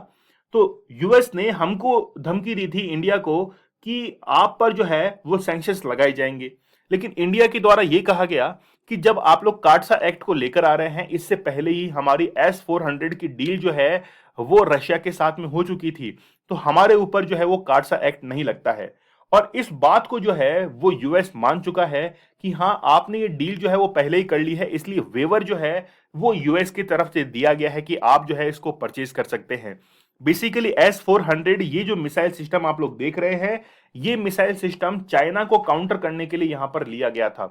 [SPEAKER 1] तो यूएस ने हमको धमकी दी थी इंडिया को कि आप पर जो है वो सैंक्शंस लगाए जाएंगे। लेकिन इंडिया के द्वारा यह कहा गया कि जब आप लोग कार्डसा एक्ट को लेकर आ रहे हैं, इससे पहले ही हमारी S-400 की डील जो है वो रशिया के साथ में हो चुकी थी, तो हमारे ऊपर जो है वो कार्डसा एक्ट नहीं लगता है। और इस बात को जो है वो यूएस मान चुका है कि हां आपने ये डील जो है वो पहले ही कर ली है, इसलिए वेवर जो है वो यूएस की तरफ से दिया गया है कि आप जो है इसको परचेज कर सकते हैं। बेसिकली S-400 ये जो मिसाइल सिस्टम आप लोग देख रहे हैं, ये मिसाइल सिस्टम चाइना को काउंटर करने के लिए यहां पर लिया गया था।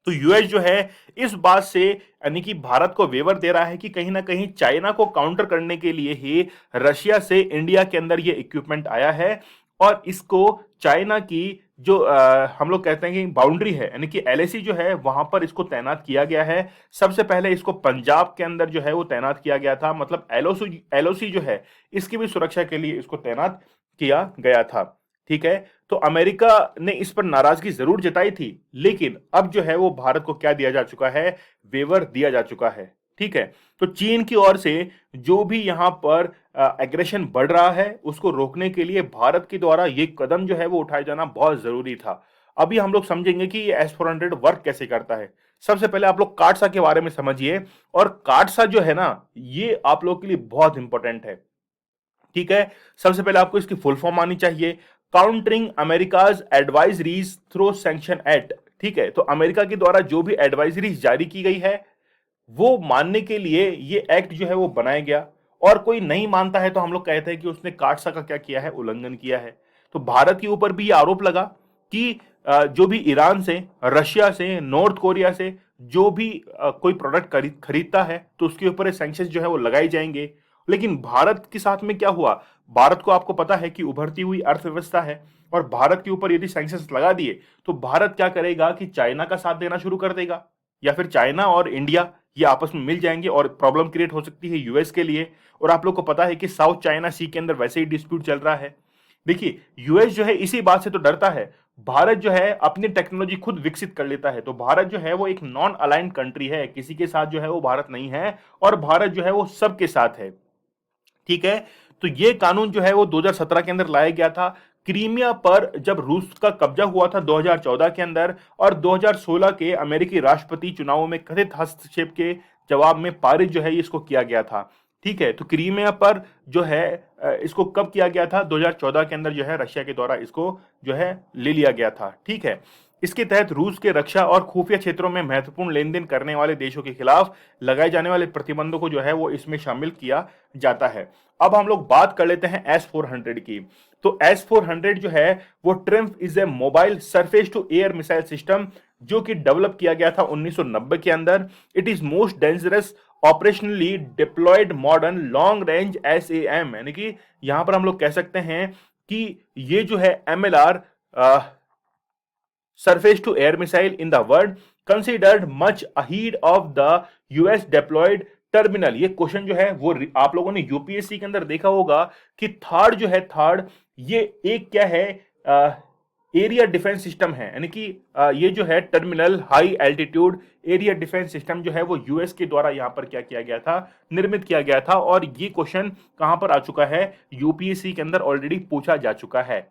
[SPEAKER 1] तो यूएस जो है इस बात से यानी कि भारत को वेवर दे रहा है कि कहीं ना कहीं चाइना को काउंटर करने के लिए ही रशिया से इंडिया के अंदर ये इक्विपमेंट आया है। और इसको चाइना की जो हम लोग कहते हैं कि बाउंड्री है यानी कि एलएसी जो है वहां पर इसको तैनात किया गया है। सबसे पहले इसको पंजाब के अंदर जो है वो तैनात किया गया था, मतलब एलओसी एलओसी जो है इसकी भी सुरक्षा के लिए इसको तैनात किया गया था। ठीक है, तो अमेरिका ने इस पर नाराजगी जरूर जताई थी, लेकिन अब जो है वो भारत को क्या दिया जा चुका है, वेवर दिया जा चुका है। ठीक है, तो चीन की ओर से जो भी यहां पर एग्रेशन बढ़ रहा है उसको रोकने के लिए भारत के द्वारा ये कदम जो है वो उठाया जाना बहुत जरूरी था। अभी हम लोग समझेंगे कि ये S-400 वर्क कैसे करता है। सबसे पहले आप लोग कार्डसा के बारे में समझिए, और कार्डसा जो है ना ये आप लोग के लिए बहुत इंपॉर्टेंट है। ठीक है, सबसे पहले आपको इसकी फुल फॉर्म आनी चाहिए, countering America's advisories through sanction act. ठीक है, तो अमेरिका के द्वारा जो भी एडवाइजरीज जारी की गई है वो मानने के लिए ये एक्ट जो है वो बनाया गया। और कोई नहीं मानता है तो हम लोग कहते हैं कि उसने कार्डसा का क्या किया है, उल्लंघन किया है। तो भारत के ऊपर भी ये आरोप लगा कि जो भी ईरान से, रशिया से, नॉर्थ कोरिया से जो भी कोई प्रोडक्ट खरीदता है तो उसके ऊपर सैंक्शन जो है वो लगाए जाएंगे। लेकिन भारत के साथ में क्या हुआ, भारत को आपको पता है कि उभरती हुई अर्थव्यवस्था है, और भारत के ऊपर यदि सैंक्शंस लगा दिए तो भारत क्या करेगा कि चाइना का साथ देना शुरू कर देगा, या फिर चाइना और इंडिया ये आपस में मिल जाएंगे और प्रॉब्लम क्रिएट हो सकती है यूएस के लिए। और आप लोग को पता है कि साउथ चाइना सी के अंदर वैसे ही डिस्प्यूट चल रहा है। देखिए, यूएस जो है इसी बात से तो डरता है, भारत जो है अपनी टेक्नोलॉजी खुद विकसित कर लेता है। तो भारत जो है वो एक नॉन अलाइंड कंट्री है, किसी के साथ जो है वो भारत नहीं है, और भारत जो है वो सबके साथ है। ठीक है, तो ये कानून जो है वो 2017 के अंदर लाया गया था, क्रीमिया पर जब रूस का कब्जा हुआ था 2014 के अंदर, और 2016 के अमेरिकी राष्ट्रपति चुनावों में कथित हस्तक्षेप के जवाब में पारित जो है इसको किया गया था। ठीक है, तो क्रीमिया पर जो है इसको कब किया गया था, 2014 के अंदर जो है रशिया के द्वारा इसको जो है ले लिया गया था। ठीक है, इसके तहत रूस के रक्षा और खुफिया क्षेत्रों में महत्वपूर्ण लेन देन करने वाले देशों के खिलाफ लगाए जाने वाले प्रतिबंधों को जो है वो इसमें शामिल किया जाता है। अब हम लोग बात कर लेते हैं S-400 की। तो S-400 जो है वो triumph is a mobile surface to air missile system, जो कि डेवलप किया गया था 1990 के अंदर। It is most dangerous operationally deployed modern long range SAM, यानी कि यहां पर हम लोग कह सकते हैं कि ये जो है MLR surface to air missile in the world, considered much ahead of the US deployed terminal. ये क्वेश्चन जो है वो आप लोगों ने यूपीएससी के अंदर देखा होगा कि थर्ड जो है, थर्ड ये एक क्या है, एरिया डिफेंस सिस्टम है, यानी कि ये जो है terminal high altitude area defence system जो है वो यूएस के द्वारा यहां पर क्या किया गया था, निर्मित किया गया था। और ये क्वेश्चन कहां पर आ चुका है, यूपीएससी के अंदर ऑलरेडी पूछा जा चुका है।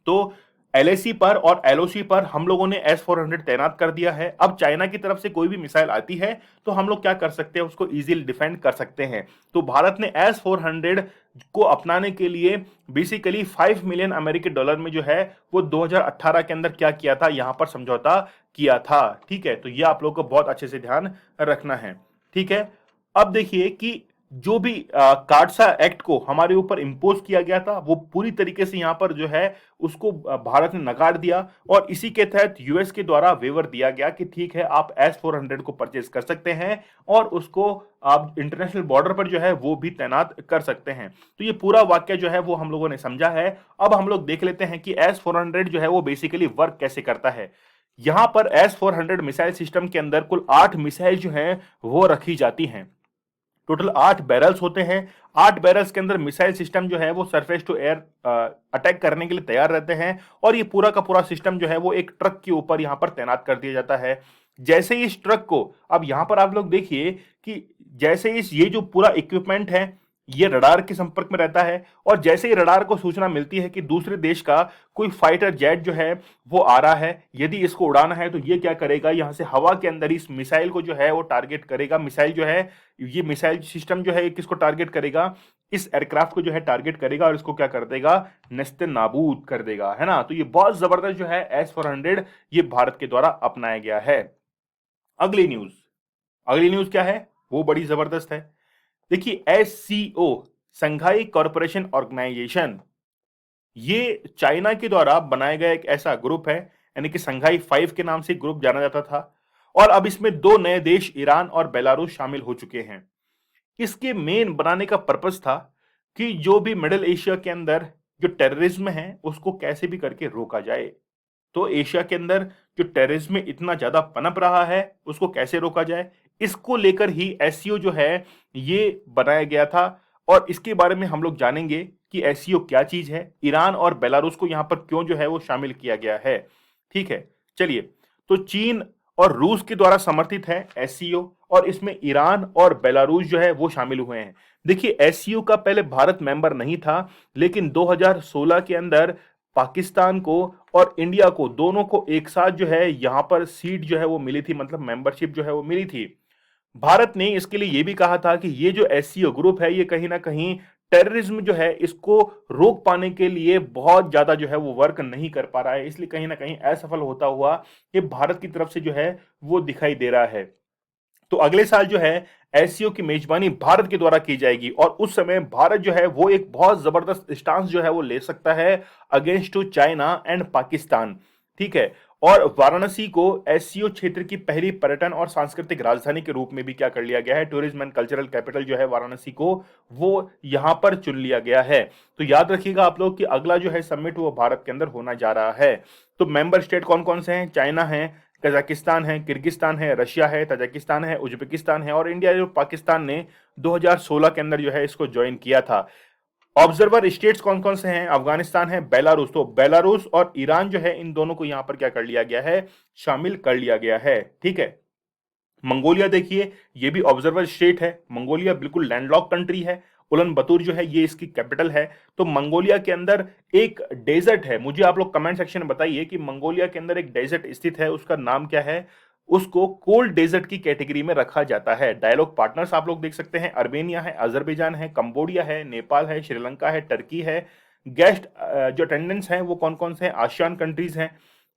[SPEAKER 1] तो एलएसी पर और एलओसी पर हम लोगों ने S-400 तैनात कर दिया है। अब चाइना की तरफ से कोई भी मिसाइल आती है तो हम लोग क्या कर सकते हैं, उसको इजीली डिफेंड कर सकते हैं। तो भारत ने S-400 को अपनाने के लिए बेसिकली 5 मिलियन अमेरिकी डॉलर में जो है वो 2018 के अंदर क्या किया था, यहां पर समझौता किया था। ठीक है, तो ये आप लोग को बहुत अच्छे से ध्यान रखना है। ठीक है, अब देखिए कि जो भी कार्डसा एक्ट को हमारे ऊपर इंपोज किया गया था वो पूरी तरीके से यहां पर जो है उसको भारत ने नकार दिया, और इसी के तहत यूएस के द्वारा वेवर दिया गया कि ठीक है आप S-400 को परचेज कर सकते हैं और उसको आप इंटरनेशनल बॉर्डर पर जो है वो भी तैनात कर सकते हैं। तो ये पूरा वाक्य जो है वो हम लोगों ने समझा है। अब हम लोग देख लेते हैं कि S-400 जो है वो बेसिकली वर्क कैसे करता है। यहां पर S-400 मिसाइल सिस्टम के अंदर कुल 8 मिसाइल जो है वो रखी जाती हैं। टोटल 8 बैरल्स होते हैं। 8 बैरल्स के अंदर मिसाइल सिस्टम जो है वो सरफेस टू एयर अटैक करने के लिए तैयार रहते हैं, और ये पूरा का पूरा सिस्टम जो है वो एक ट्रक के ऊपर यहां पर तैनात कर दिया जाता है। जैसे ही इस ट्रक को, अब यहां पर आप लोग देखिए कि जैसे इस ये जो पूरा इक्विपमेंट है ये रडार के संपर्क में रहता है, और जैसे ही रडार को सूचना मिलती है कि दूसरे देश का कोई फाइटर जेट जो है वो आ रहा है, यदि इसको उड़ाना है तो ये क्या करेगा, यहां से हवा के अंदर इस मिसाइल को जो है वो टारगेट करेगा। मिसाइल जो है, ये मिसाइल सिस्टम जो है किसको टारगेट करेगा, इस एयरक्राफ्ट को जो है टारगेट करेगा और इसको क्या कर देगा, नेस्ते नाबूद कर देगा, है ना। तो ये बहुत जबरदस्त जो है S-400 ये भारत के द्वारा अपनाया गया है। अगली न्यूज, अगली न्यूज क्या है, वो बड़ी जबरदस्त है। देखिए SCO, संघाई कॉरपोरेशन ऑर्गेनाइजेशन, ये चाइना के द्वारा बनाया गया एक ऐसा ग्रुप है, यानी कि संघाई 5 के नाम से ग्रुप जाना जाता था। और अब इसमें दो नए देश ईरान और बेलारूस शामिल हो चुके हैं। इसके मेन बनाने का पर्पस था कि जो भी मिडिल एशिया के अंदर जो टेररिज्म है उसको कैसे भी करके रोका जाए। तो एशिया के अंदर जो टेररिज्म इतना ज्यादा पनप रहा है उसको कैसे रोका जाए, इसको लेकर ही एससीओ जो है ये बनाया गया था। और इसके बारे में हम लोग जानेंगे कि एससीओ क्या चीज है, ईरान और बेलारूस को यहां पर क्यों जो है वो शामिल किया गया है। ठीक है, चलिए। तो चीन और रूस के द्वारा समर्थित है एससीओ, और इसमें ईरान और बेलारूस जो है वो शामिल हुए हैं। देखिए, एससीओ का पहले भारत मेंबर नहीं था, लेकिन 2016 के अंदर पाकिस्तान को और इंडिया को दोनों को एक साथ जो है यहां पर सीट जो है वो मिली थी, मतलब मेंबरशिप जो है वो मिली थी। भारत ने इसके लिए यह भी कहा था कि ये जो एससीओ ग्रुप है ये कहीं ना कहीं टेररिज्म जो है इसको रोक पाने के लिए बहुत ज्यादा जो है वो वर्क नहीं कर पा रहा है, इसलिए कहीं ना कहीं असफल होता हुआ ये भारत की तरफ से जो है वो दिखाई दे रहा है। तो अगले साल जो है एससीओ की मेजबानी भारत के द्वारा की जाएगी, और उस समय भारत जो है वो एक बहुत जबरदस्त स्टांस जो है वो ले सकता है against to China and Pakistan. ठीक है, और वाराणसी को एससीओ क्षेत्र की पहली पर्यटन और सांस्कृतिक राजधानी के रूप में भी क्या कर लिया गया है, टूरिज्म एंड कल्चरल कैपिटल जो है वाराणसी को वो यहां पर चुन लिया गया है। तो याद रखिएगा आप लोग कि अगला जो है समिट वो भारत के अंदर होना जा रहा है। तो मेंबर स्टेट कौन कौन से हैं, चाइना है, कजाकिस्तान है, किर्गिस्तान है, रशिया है, तजाकिस्तान है, उज्बेकिस्तान है, और इंडिया जो पाकिस्तान ने 2016 के अंदर जो है इसको ज्वाइन किया था। ऑब्जर्वर स्टेट्स कौन कौन से हैं, अफगानिस्तान है, बेलारूस। तो बेलारूस और ईरान जो है इन दोनों को यहां पर क्या कर लिया गया है, शामिल कर लिया गया है। ठीक है, मंगोलिया देखिए, ये भी ऑब्जर्वर स्टेट है। मंगोलिया बिल्कुल लैंडलॉक कंट्री है। उलन बतूर जो है ये इसकी कैपिटल है। तो मंगोलिया के अंदर एक डेजर्ट है, मुझे आप लोग कमेंट सेक्शन में बताइए कि मंगोलिया के अंदर एक डेजर्ट स्थित है, उसका नाम क्या है। उसको कोल्ड डेजर्ट की कैटेगरी में रखा जाता है। डायलॉग पार्टनर्स आप लोग देख सकते हैं, अर्मेनिया है, अजरबैजान है, कंबोडिया है, नेपाल है, श्रीलंका है, टर्की है। गेस्ट जो अटेंडेंट्स हैं वो कौन कौन से हैं, आसियान कंट्रीज हैं,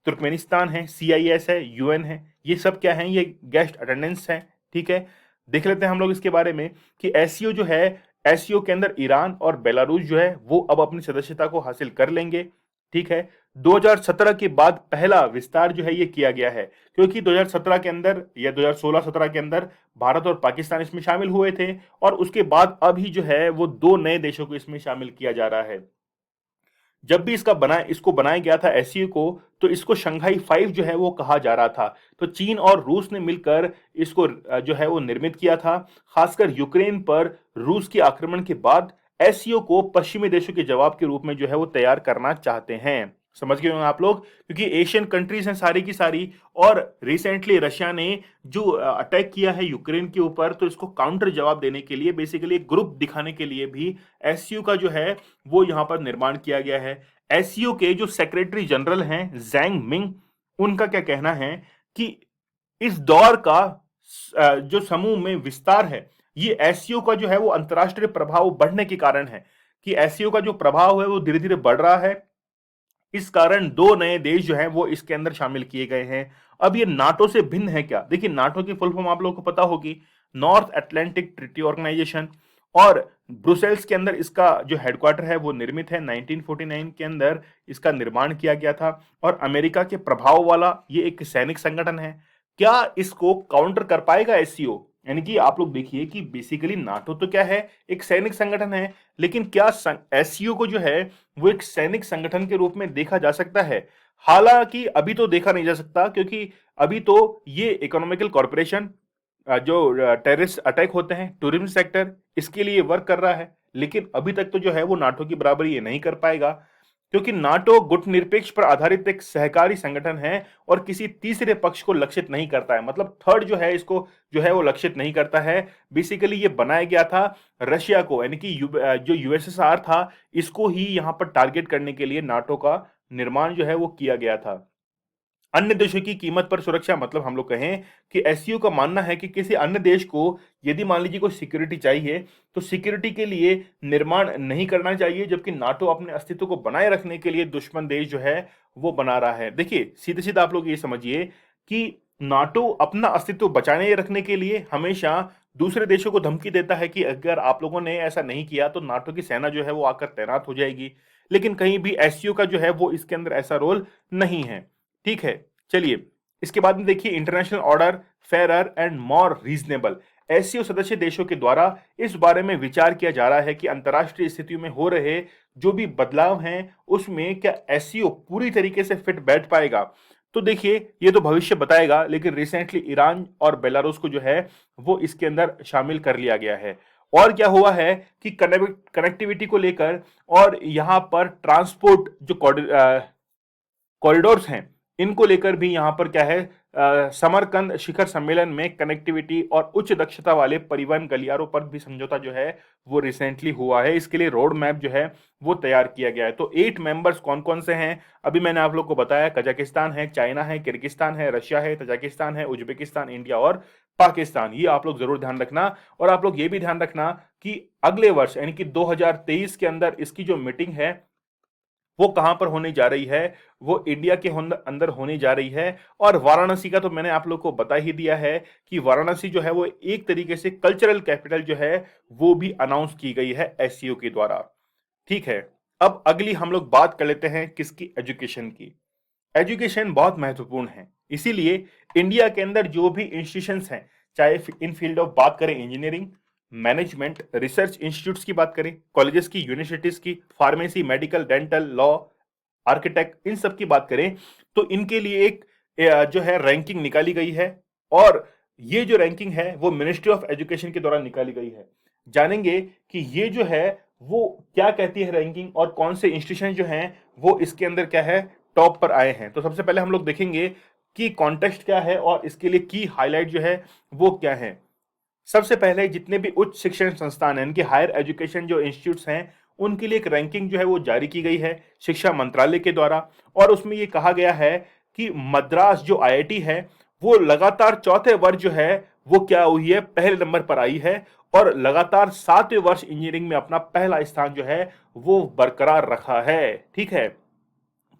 [SPEAKER 1] तुर्कमेनिस्तान है, सीआईएस है, यूएन है। ये सब क्या है, ये गेस्ट अटेंडेंस हैं। ठीक है, देख लेते हैं हम लोग इसके बारे में कि एससीओ जो है, एससीओ के अंदर ईरान और बेलारूस जो है वो अब अपनी सदस्यता को हासिल कर लेंगे। ठीक है, 2017 के बाद पहला विस्तार जो है ये किया गया है, क्योंकि 2017 के अंदर या 2016-17 के अंदर भारत और पाकिस्तान इसमें शामिल हुए थे, और उसके बाद अभी जो है वो दो नए देशों को इसमें शामिल किया जा रहा है। जब भी इसको बनाया गया था एससीओ को, तो इसको शंघाई 5 जो है वो कहा जा रहा था। तो चीन और रूस ने मिलकर इसको जो है वो निर्मित किया था। खासकर यूक्रेन पर रूस के आक्रमण के बाद एससीओ को पश्चिमी देशों के जवाब के रूप में जो है वो तैयार करना चाहते हैं। समझ गए होंगे आप लोग, क्योंकि एशियन कंट्रीज हैं सारी की सारी, और रिसेंटली रशिया ने जो अटैक किया है यूक्रेन के ऊपर, तो इसको काउंटर जवाब देने के लिए, बेसिकली एक ग्रुप दिखाने के लिए भी एससीओ का जो है वो यहां पर निर्माण किया गया है। एससीओ के जो सेक्रेटरी जनरल हैं जैंग मिंग, उनका क्या कहना है कि इस दौर का जो समूह में विस्तार है, ये एससीओ का जो है वो अंतरराष्ट्रीय प्रभाव बढ़ने के कारण है, कि एससीओ का जो प्रभाव है वो धीरे धीरे बढ़ रहा है। इस कारण दो नए देश जो हैं वो इसके अंदर शामिल किए गए हैं। अब ये नाटो से भिन्न है क्या, देखिए नाटो की फुल फॉर्म आप लोगों को पता होगी, नॉर्थ अटलांटिक ट्रीटी ऑर्गेनाइजेशन, और ब्रुसेल्स के अंदर इसका जो हेडक्वार्टर है वो निर्मित है। 1949 के अंदर इसका निर्माण किया गया था, और अमेरिका के प्रभाव वाला ये एक सैनिक संगठन है। क्या इसको काउंटर कर पाएगा एससीओ, यानी कि आप लोग देखिए कि बेसिकली नाटो तो क्या है, एक सैनिक संगठन है, लेकिन क्या एससीओ को जो है वो एक सैनिक संगठन के रूप में देखा जा सकता है। हालांकि अभी तो देखा नहीं जा सकता, क्योंकि अभी तो ये इकोनॉमिकल कॉरपोरेशन जो टेररिस्ट अटैक होते हैं, टूरिज्म सेक्टर, इसके लिए वर्क कर रहा है। लेकिन अभी तक तो जो है वो नाटो की बराबरी ये नहीं कर पाएगा, क्योंकि नाटो गुटनिरपेक्ष पर आधारित एक सहकारी संगठन है और किसी तीसरे पक्ष को लक्षित नहीं करता है। मतलब थर्ड जो है इसको जो है वो लक्षित नहीं करता है। बेसिकली ये बनाया गया था रशिया को, यानी कि जो यूएसएसआर था, इसको ही यहां पर टारगेट करने के लिए नाटो का निर्माण जो है वो किया गया था। अन्य देशों की कीमत पर सुरक्षा, मतलब हम लोग कहें कि एससीओ का मानना है कि किसी अन्य देश को यदि मान लीजिए कोई सिक्योरिटी चाहिए, तो सिक्योरिटी के लिए निर्माण नहीं करना चाहिए, जबकि नाटो अपने अस्तित्व को बनाए रखने के लिए दुश्मन देश जो है वो बना रहा है। देखिए सीधे सीधा आप लोग ये समझिए कि नाटो अपना अस्तित्व बचाने रखने के लिए हमेशा दूसरे देशों को धमकी देता है कि अगर आप लोगों ने ऐसा नहीं किया तो नाटो की सेना जो है वो आकर तैनात हो जाएगी। लेकिन कहीं भी एससीओ का जो है वो इसके अंदर ऐसा रोल नहीं है। ठीक है, चलिए। इसके बाद में देखिए international order fairer and more reasonable. SCO सदस्य देशों के द्वारा इस बारे में विचार किया जा रहा है कि अंतर्राष्ट्रीय स्थितियों में हो रहे जो भी बदलाव हैं उसमें क्या एससीओ पूरी तरीके से फिट बैठ पाएगा। तो देखिए ये तो भविष्य बताएगा, लेकिन रिसेंटली ईरान और बेलारूस को जो है वो इसके अंदर शामिल कर लिया गया है। और क्या हुआ है कि कनेक्टिविटी को लेकर और यहां पर ट्रांसपोर्ट जो कॉरिडोर्स हैं इनको लेकर भी यहां पर क्या है, समरकंद शिखर सम्मेलन में कनेक्टिविटी और उच्च दक्षता वाले परिवहन गलियारों पर भी समझौता जो है वो रिसेंटली हुआ है। इसके लिए रोड मैप जो है वो तैयार किया गया है। तो 8 मेंबर्स कौन कौन से हैं अभी मैंने आप लोग को बताया। कजाकिस्तान है, चाइना है, किर्गिस्तान है, रशिया है, तजाकिस्तान है, उज्बेकिस्तान, इंडिया और पाकिस्तान। ये आप लोग जरूर ध्यान रखना। और आप लोग ये भी ध्यान रखना कि अगले वर्ष यानी कि 2023 के अंदर इसकी जो मीटिंग है वो कहां पर होने जा रही है, वो इंडिया के अंदर होने जा रही है। और वाराणसी का तो मैंने आप लोग को बता ही दिया है कि वाराणसी जो है वो एक तरीके से कल्चरल कैपिटल जो है वो भी अनाउंस की गई है एससीओ के द्वारा। ठीक है, अब अगली हम लोग बात कर लेते हैं किसकी, एजुकेशन की। एजुकेशन बहुत महत्वपूर्ण है, इसीलिए इंडिया के अंदर जो भी इंस्टीट्यूशंस हैं, चाहे इन फील्ड ऑफ बात करें इंजीनियरिंग, मैनेजमेंट, रिसर्च इंस्टीट्यूट्स की बात करें, कॉलेजेस की, यूनिवर्सिटीज की, pharmacy, medical, dental, law, architect, इन सब की बात करें तो इनके लिए एक जो है रैंकिंग निकाली गई है। और ये जो रैंकिंग है वो मिनिस्ट्री ऑफ एजुकेशन के द्वारा निकाली गई है। जानेंगे कि ये जो है वो क्या कहती है रैंकिंग और कौन से इंस्टीट्यूशन जो हैं वो इसके अंदर क्या है टॉप पर आए हैं। तो सबसे पहले हम लोग देखेंगे कि कॉन्टेक्स्ट क्या है और इसके लिए की हाईलाइट जो है वो क्या है। सबसे पहले जितने भी उच्च शिक्षण संस्थान हैं, इनके हायर एजुकेशन जो इंस्टीट्यूट्स हैं, उनके लिए एक रैंकिंग जो है वो जारी की गई है शिक्षा मंत्रालय के द्वारा। और उसमें ये कहा गया है कि मद्रास जो आईआईटी है वो लगातार चौथे वर्ष जो है वो क्या हुई है, पहले नंबर पर आई है। और लगातार 7वें वर्ष इंजीनियरिंग में अपना पहला स्थान जो है वो बरकरार रखा है। ठीक है,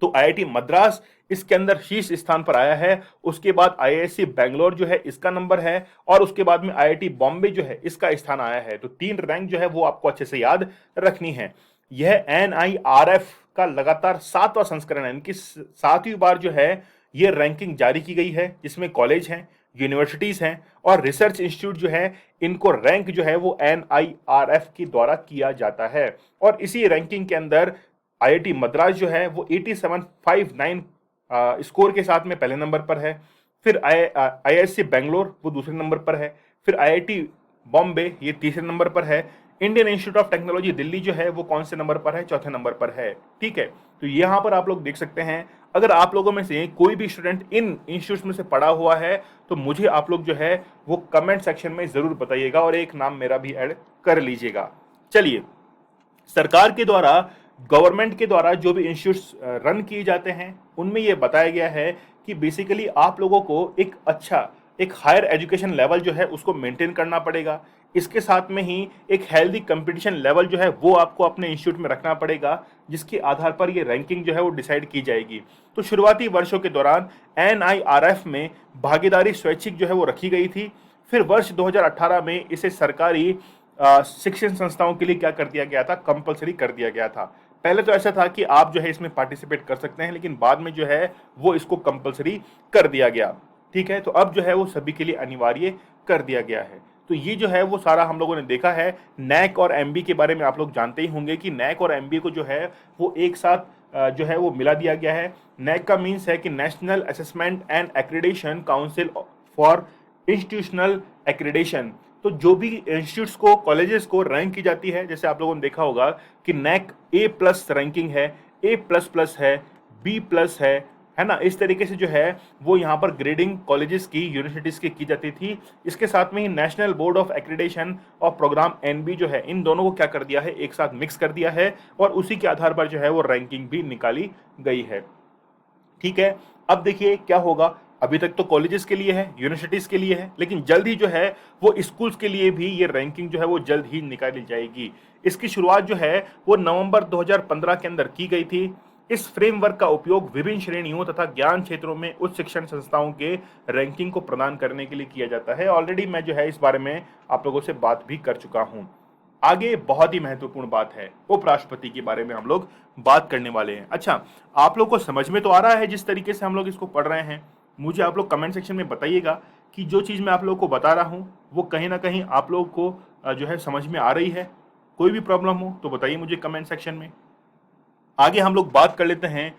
[SPEAKER 1] तो आईआईटी मद्रास इसके अंदर शीर्ष स्थान पर आया है। उसके बाद आईआईएससी बेंगलोर जो है इसका नंबर है। और उसके बाद में आईआईटी बॉम्बे जो है इसका स्थान आया है। तो 3 रैंक जो है वो आपको अच्छे से याद रखनी है। यह एनआईआरएफ का लगातार 7वां संस्करण है, इनकी 7वीं बार जो है ये रैंकिंग जारी की गई है, जिसमें कॉलेज हैं, यूनिवर्सिटीज हैं और रिसर्च इंस्टीट्यूट जो है इनको रैंक जो है वो एनआईआरएफ के द्वारा किया जाता है। और इसी रैंकिंग के अंदर आईआईटी मद्रास जो है वो 8759 स्कोर के साथ में पहले नंबर पर है। फिर आईआईएससी बेंगलोर वो दूसरे नंबर पर है। फिर आईआईटी बॉम्बे ये तीसरे नंबर पर है। Indian institute of technology Delhi जो है वो कौन से नंबर पर है, चौथे नंबर पर है। ठीक है, तो यहाँ पर आप लोग देख सकते हैं। अगर आप लोगों में से कोई भी स्टूडेंट इन इंस्टीट्यूट में से पढ़ा हुआ है तो मुझे आप लोग जो है वो कमेंट सेक्शन में जरूर बताइएगा और एक नाम मेरा भी ऐड कर लीजिएगा। चलिए, सरकार के द्वारा, गवर्नमेंट के द्वारा जो भी इंस्टीट्यूट्स रन किए जाते हैं उनमें यह बताया गया है कि बेसिकली आप लोगों को एक अच्छा एक हायर एजुकेशन लेवल जो है उसको मेंटेन करना पड़ेगा। इसके साथ में ही एक हेल्दी कंपटीशन लेवल जो है वो आपको अपने इंस्टीट्यूट में रखना पड़ेगा, जिसके आधार पर ये रैंकिंग जो है वो डिसाइड की जाएगी। तो शुरुआती वर्षों के दौरान एनआईआरएफ में भागीदारी स्वैच्छिक जो है वो रखी गई थी। फिर वर्ष 2018 में इसे सरकारी शिक्षण संस्थाओं के लिए क्या कर दिया गया था, कंपलसरी कर दिया गया था। पहले तो ऐसा था कि आप जो है इसमें पार्टिसिपेट कर सकते हैं, लेकिन बाद में जो है वो इसको कंपलसरी कर दिया गया। ठीक है, तो अब जो है वो सभी के लिए अनिवार्य कर दिया गया है। तो ये जो है वो सारा हम लोगों ने देखा है। नैक और एमबी के बारे में आप लोग जानते ही होंगे कि नैक और एमबी को जो है वो एक साथ जो है वो मिला दिया गया है। नैक का मीन्स है कि national assessment and accreditation council for institutional accreditation. तो जो भी इंस्टीट्यूट्स को, कॉलेजेस को रैंक की जाती है, जैसे आप लोगों ने देखा होगा कि नैक A+ रैंकिंग है, A++ है, B+ है ना। इस तरीके से जो है वो यहाँ पर ग्रेडिंग कॉलेजेस की, यूनिवर्सिटीज की जाती थी। इसके साथ में ही नेशनल बोर्ड ऑफ एक्रेडिटेशन और प्रोग्राम NB जो है, इन दोनों को क्या कर दिया है, एक साथ मिक्स कर दिया है और उसी के आधार पर जो है वो रैंकिंग भी निकाली गई है। ठीक है, अब देखिए क्या होगा। अभी तक तो कॉलेजेस के लिए है, यूनिवर्सिटीज के लिए है, लेकिन जल्द ही जो है वो स्कूल्स के लिए भी ये रैंकिंग जो है वो जल्द ही निकाली जाएगी। इसकी शुरुआत जो है वो नवंबर 2015 के अंदर की गई थी। इस फ्रेमवर्क का उपयोग विभिन्न श्रेणियों तथा ज्ञान क्षेत्रों में उच्च शिक्षण संस्थाओं के रैंकिंग को प्रदान करने के लिए किया जाता है। ऑलरेडी मैं जो है इस बारे में आप लोगों से बात भी कर चुका हूं। आगे बहुत ही महत्वपूर्ण बात है, उपराष्ट्रपति के बारे में हम लोग बात करने वाले हैं। अच्छा, आप लोग को समझ में तो आ रहा है जिस तरीके से हम लोग इसको पढ़ रहे हैं? मुझे आप लोग कमेंट सेक्शन में बताइएगा कि जो चीज़ मैं आप लोगों को बता रहा हूँ वो कहीं ना कहीं आप लोगों को जो है समझ में आ रही है। कोई भी प्रॉब्लम हो तो बताइए मुझे कमेंट सेक्शन में। आगे हम लोग बात करते हैं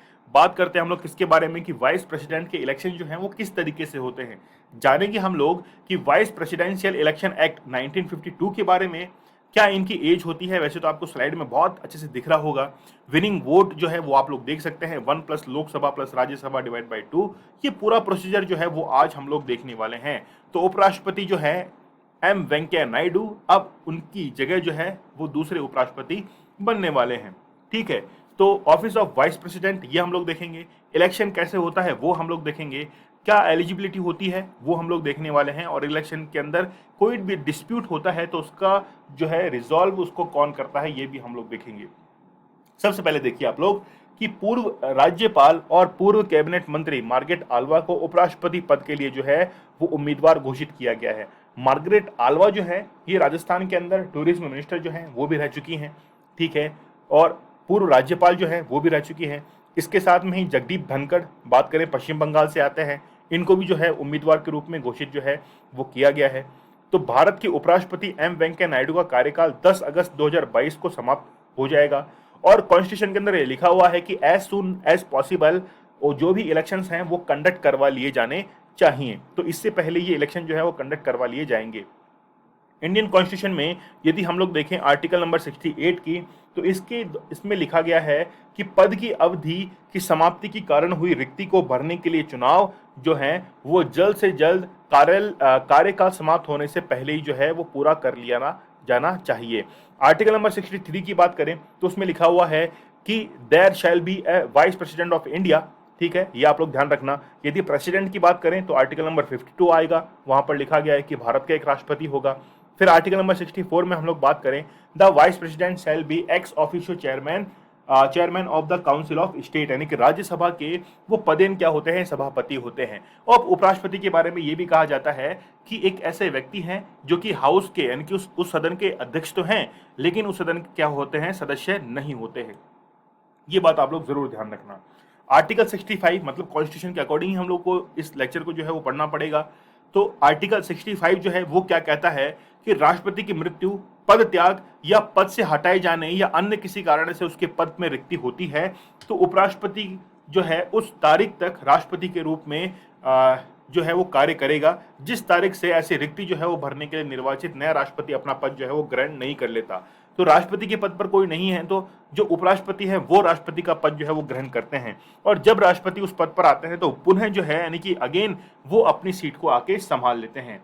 [SPEAKER 1] हम लोग किसके बारे में कि वाइस प्रेसिडेंट के इलेक्शन जो हैं वो किस तरीके से होते हैं। जानेंगे हम लोग कि वाइस प्रेसिडेंशियल इलेक्शन एक्ट 1952 के बारे में, क्या इनकी एज होती है। वैसे तो आपको स्लाइड में बहुत अच्छे से दिख रहा होगा। विनिंग वोट जो है वो आप लोग देख सकते हैं, 1 plus Lok Sabha plus Rajya Sabha divide by 2। ये पूरा प्रोसीजर जो है वो आज हम लोग देखने वाले हैं। तो उपराष्ट्रपति जो है एम वेंकैया नायडू, अब उनकी जगह जो है वो दूसरे उपराष्ट्रपति बनने वाले हैं। ठीक है, तो ऑफिस ऑफ वाइस प्रेसिडेंट ये हम लोग देखेंगे। इलेक्शन कैसे होता है वो हम लोग देखेंगे। क्या एलिजिबिलिटी होती है वो हम लोग देखने वाले हैं। और इलेक्शन के अंदर कोई भी डिस्प्यूट होता है तो उसका जो है रिजॉल्व उसको कौन करता है ये भी हम लोग देखेंगे। सबसे पहले देखिए आप लोग कि पूर्व राज्यपाल और पूर्व कैबिनेट मंत्री मार्गरेट आल्वा को उपराष्ट्रपति पद के लिए जो है वो उम्मीदवार घोषित किया गया है। मार्गरेट आल्वा जो है ये राजस्थान के अंदर टूरिज्म मिनिस्टर जो है वो भी रह चुकी हैं। ठीक है, और पूर्व राज्यपाल जो है वो भी रह चुकी हैं। इसके साथ में ही जगदीप धनखड़, बात करें पश्चिम बंगाल से आते हैं, इनको भी जो है उम्मीदवार के रूप में घोषित जो है वो किया गया है। तो भारत के उपराष्ट्रपति एम वेंकैया नायडू का कार्यकाल 10 अगस्त 2022 को समाप्त हो जाएगा। और कॉन्स्टिट्यूशन के अंदर ये लिखा हुआ है कि एज सून एज पॉसिबल जो भी इलेक्शंस हैं वो कंडक्ट करवा लिए जाने चाहिए। तो इससे पहले ये इलेक्शन जो है वो कंडक्ट करवा लिए जाएंगे। इंडियन कॉन्स्टिट्यूशन में यदि हम लोग देखें आर्टिकल नंबर 68 की, तो इसमें लिखा गया है कि पद की अवधि की समाप्ति के कारण हुई रिक्ति को भरने के लिए चुनाव जो है वो जल्द से जल्द कार्यकाल समाप्त होने से पहले ही जो है वो पूरा कर लिया जाना चाहिए। आर्टिकल नंबर 63 की बात करें तो उसमें लिखा हुआ है कि there shall be a vice president of India. ठीक है, ये आप लोग ध्यान रखना। यदि प्रेसिडेंट की बात करें तो आर्टिकल नंबर 52 आएगा, वहां पर लिखा गया है कि भारत का एक राष्ट्रपति होगा। फिर आर्टिकल नंबर 64 में हम लोग बात करें, the vice president shall be ex officio chairman of the council of state, यानी कि राज्यसभा के वो पदेन क्या होते हैं, सभापति होते हैं। और उपराष्ट्रपति के बारे में ये भी कहा जाता है कि एक ऐसे व्यक्ति हैं जो कि हाउस के यानी कि उस सदन के अध्यक्ष तो हैं लेकिन उस सदन के क्या होते हैं, सदस्य नहीं होते हैं। ये बात आप लोग जरूर ध्यान रखना। आर्टिकल 65 मतलब कॉन्स्टिट्यूशन के अकॉर्डिंग हम लोग को इस लेक्चर को जो है वो पढ़ना पड़ेगा। तो आर्टिकल 65 जो है वो क्या कहता है कि राष्ट्रपति की मृत्यु, पद त्याग या पद से हटाए जाने या अन्य किसी कारण से उसके पद में रिक्ति होती है तो उपराष्ट्रपति जो है उस तारीख तक राष्ट्रपति के रूप में जो है वो कार्य करेगा जिस तारीख से ऐसी रिक्ति जो है वो भरने के लिए निर्वाचित नया राष्ट्रपति अपना पद जो है वो ग्रहण नहीं कर लेता। तो राष्ट्रपति के पद पर कोई नहीं है तो जो उपराष्ट्रपति है वो राष्ट्रपति का पद जो है वो ग्रहण करते हैं। और जब राष्ट्रपति उस पद पर आते हैं तो पुनः जो है यानी कि अगेन वो अपनी सीट को आके संभाल लेते हैं।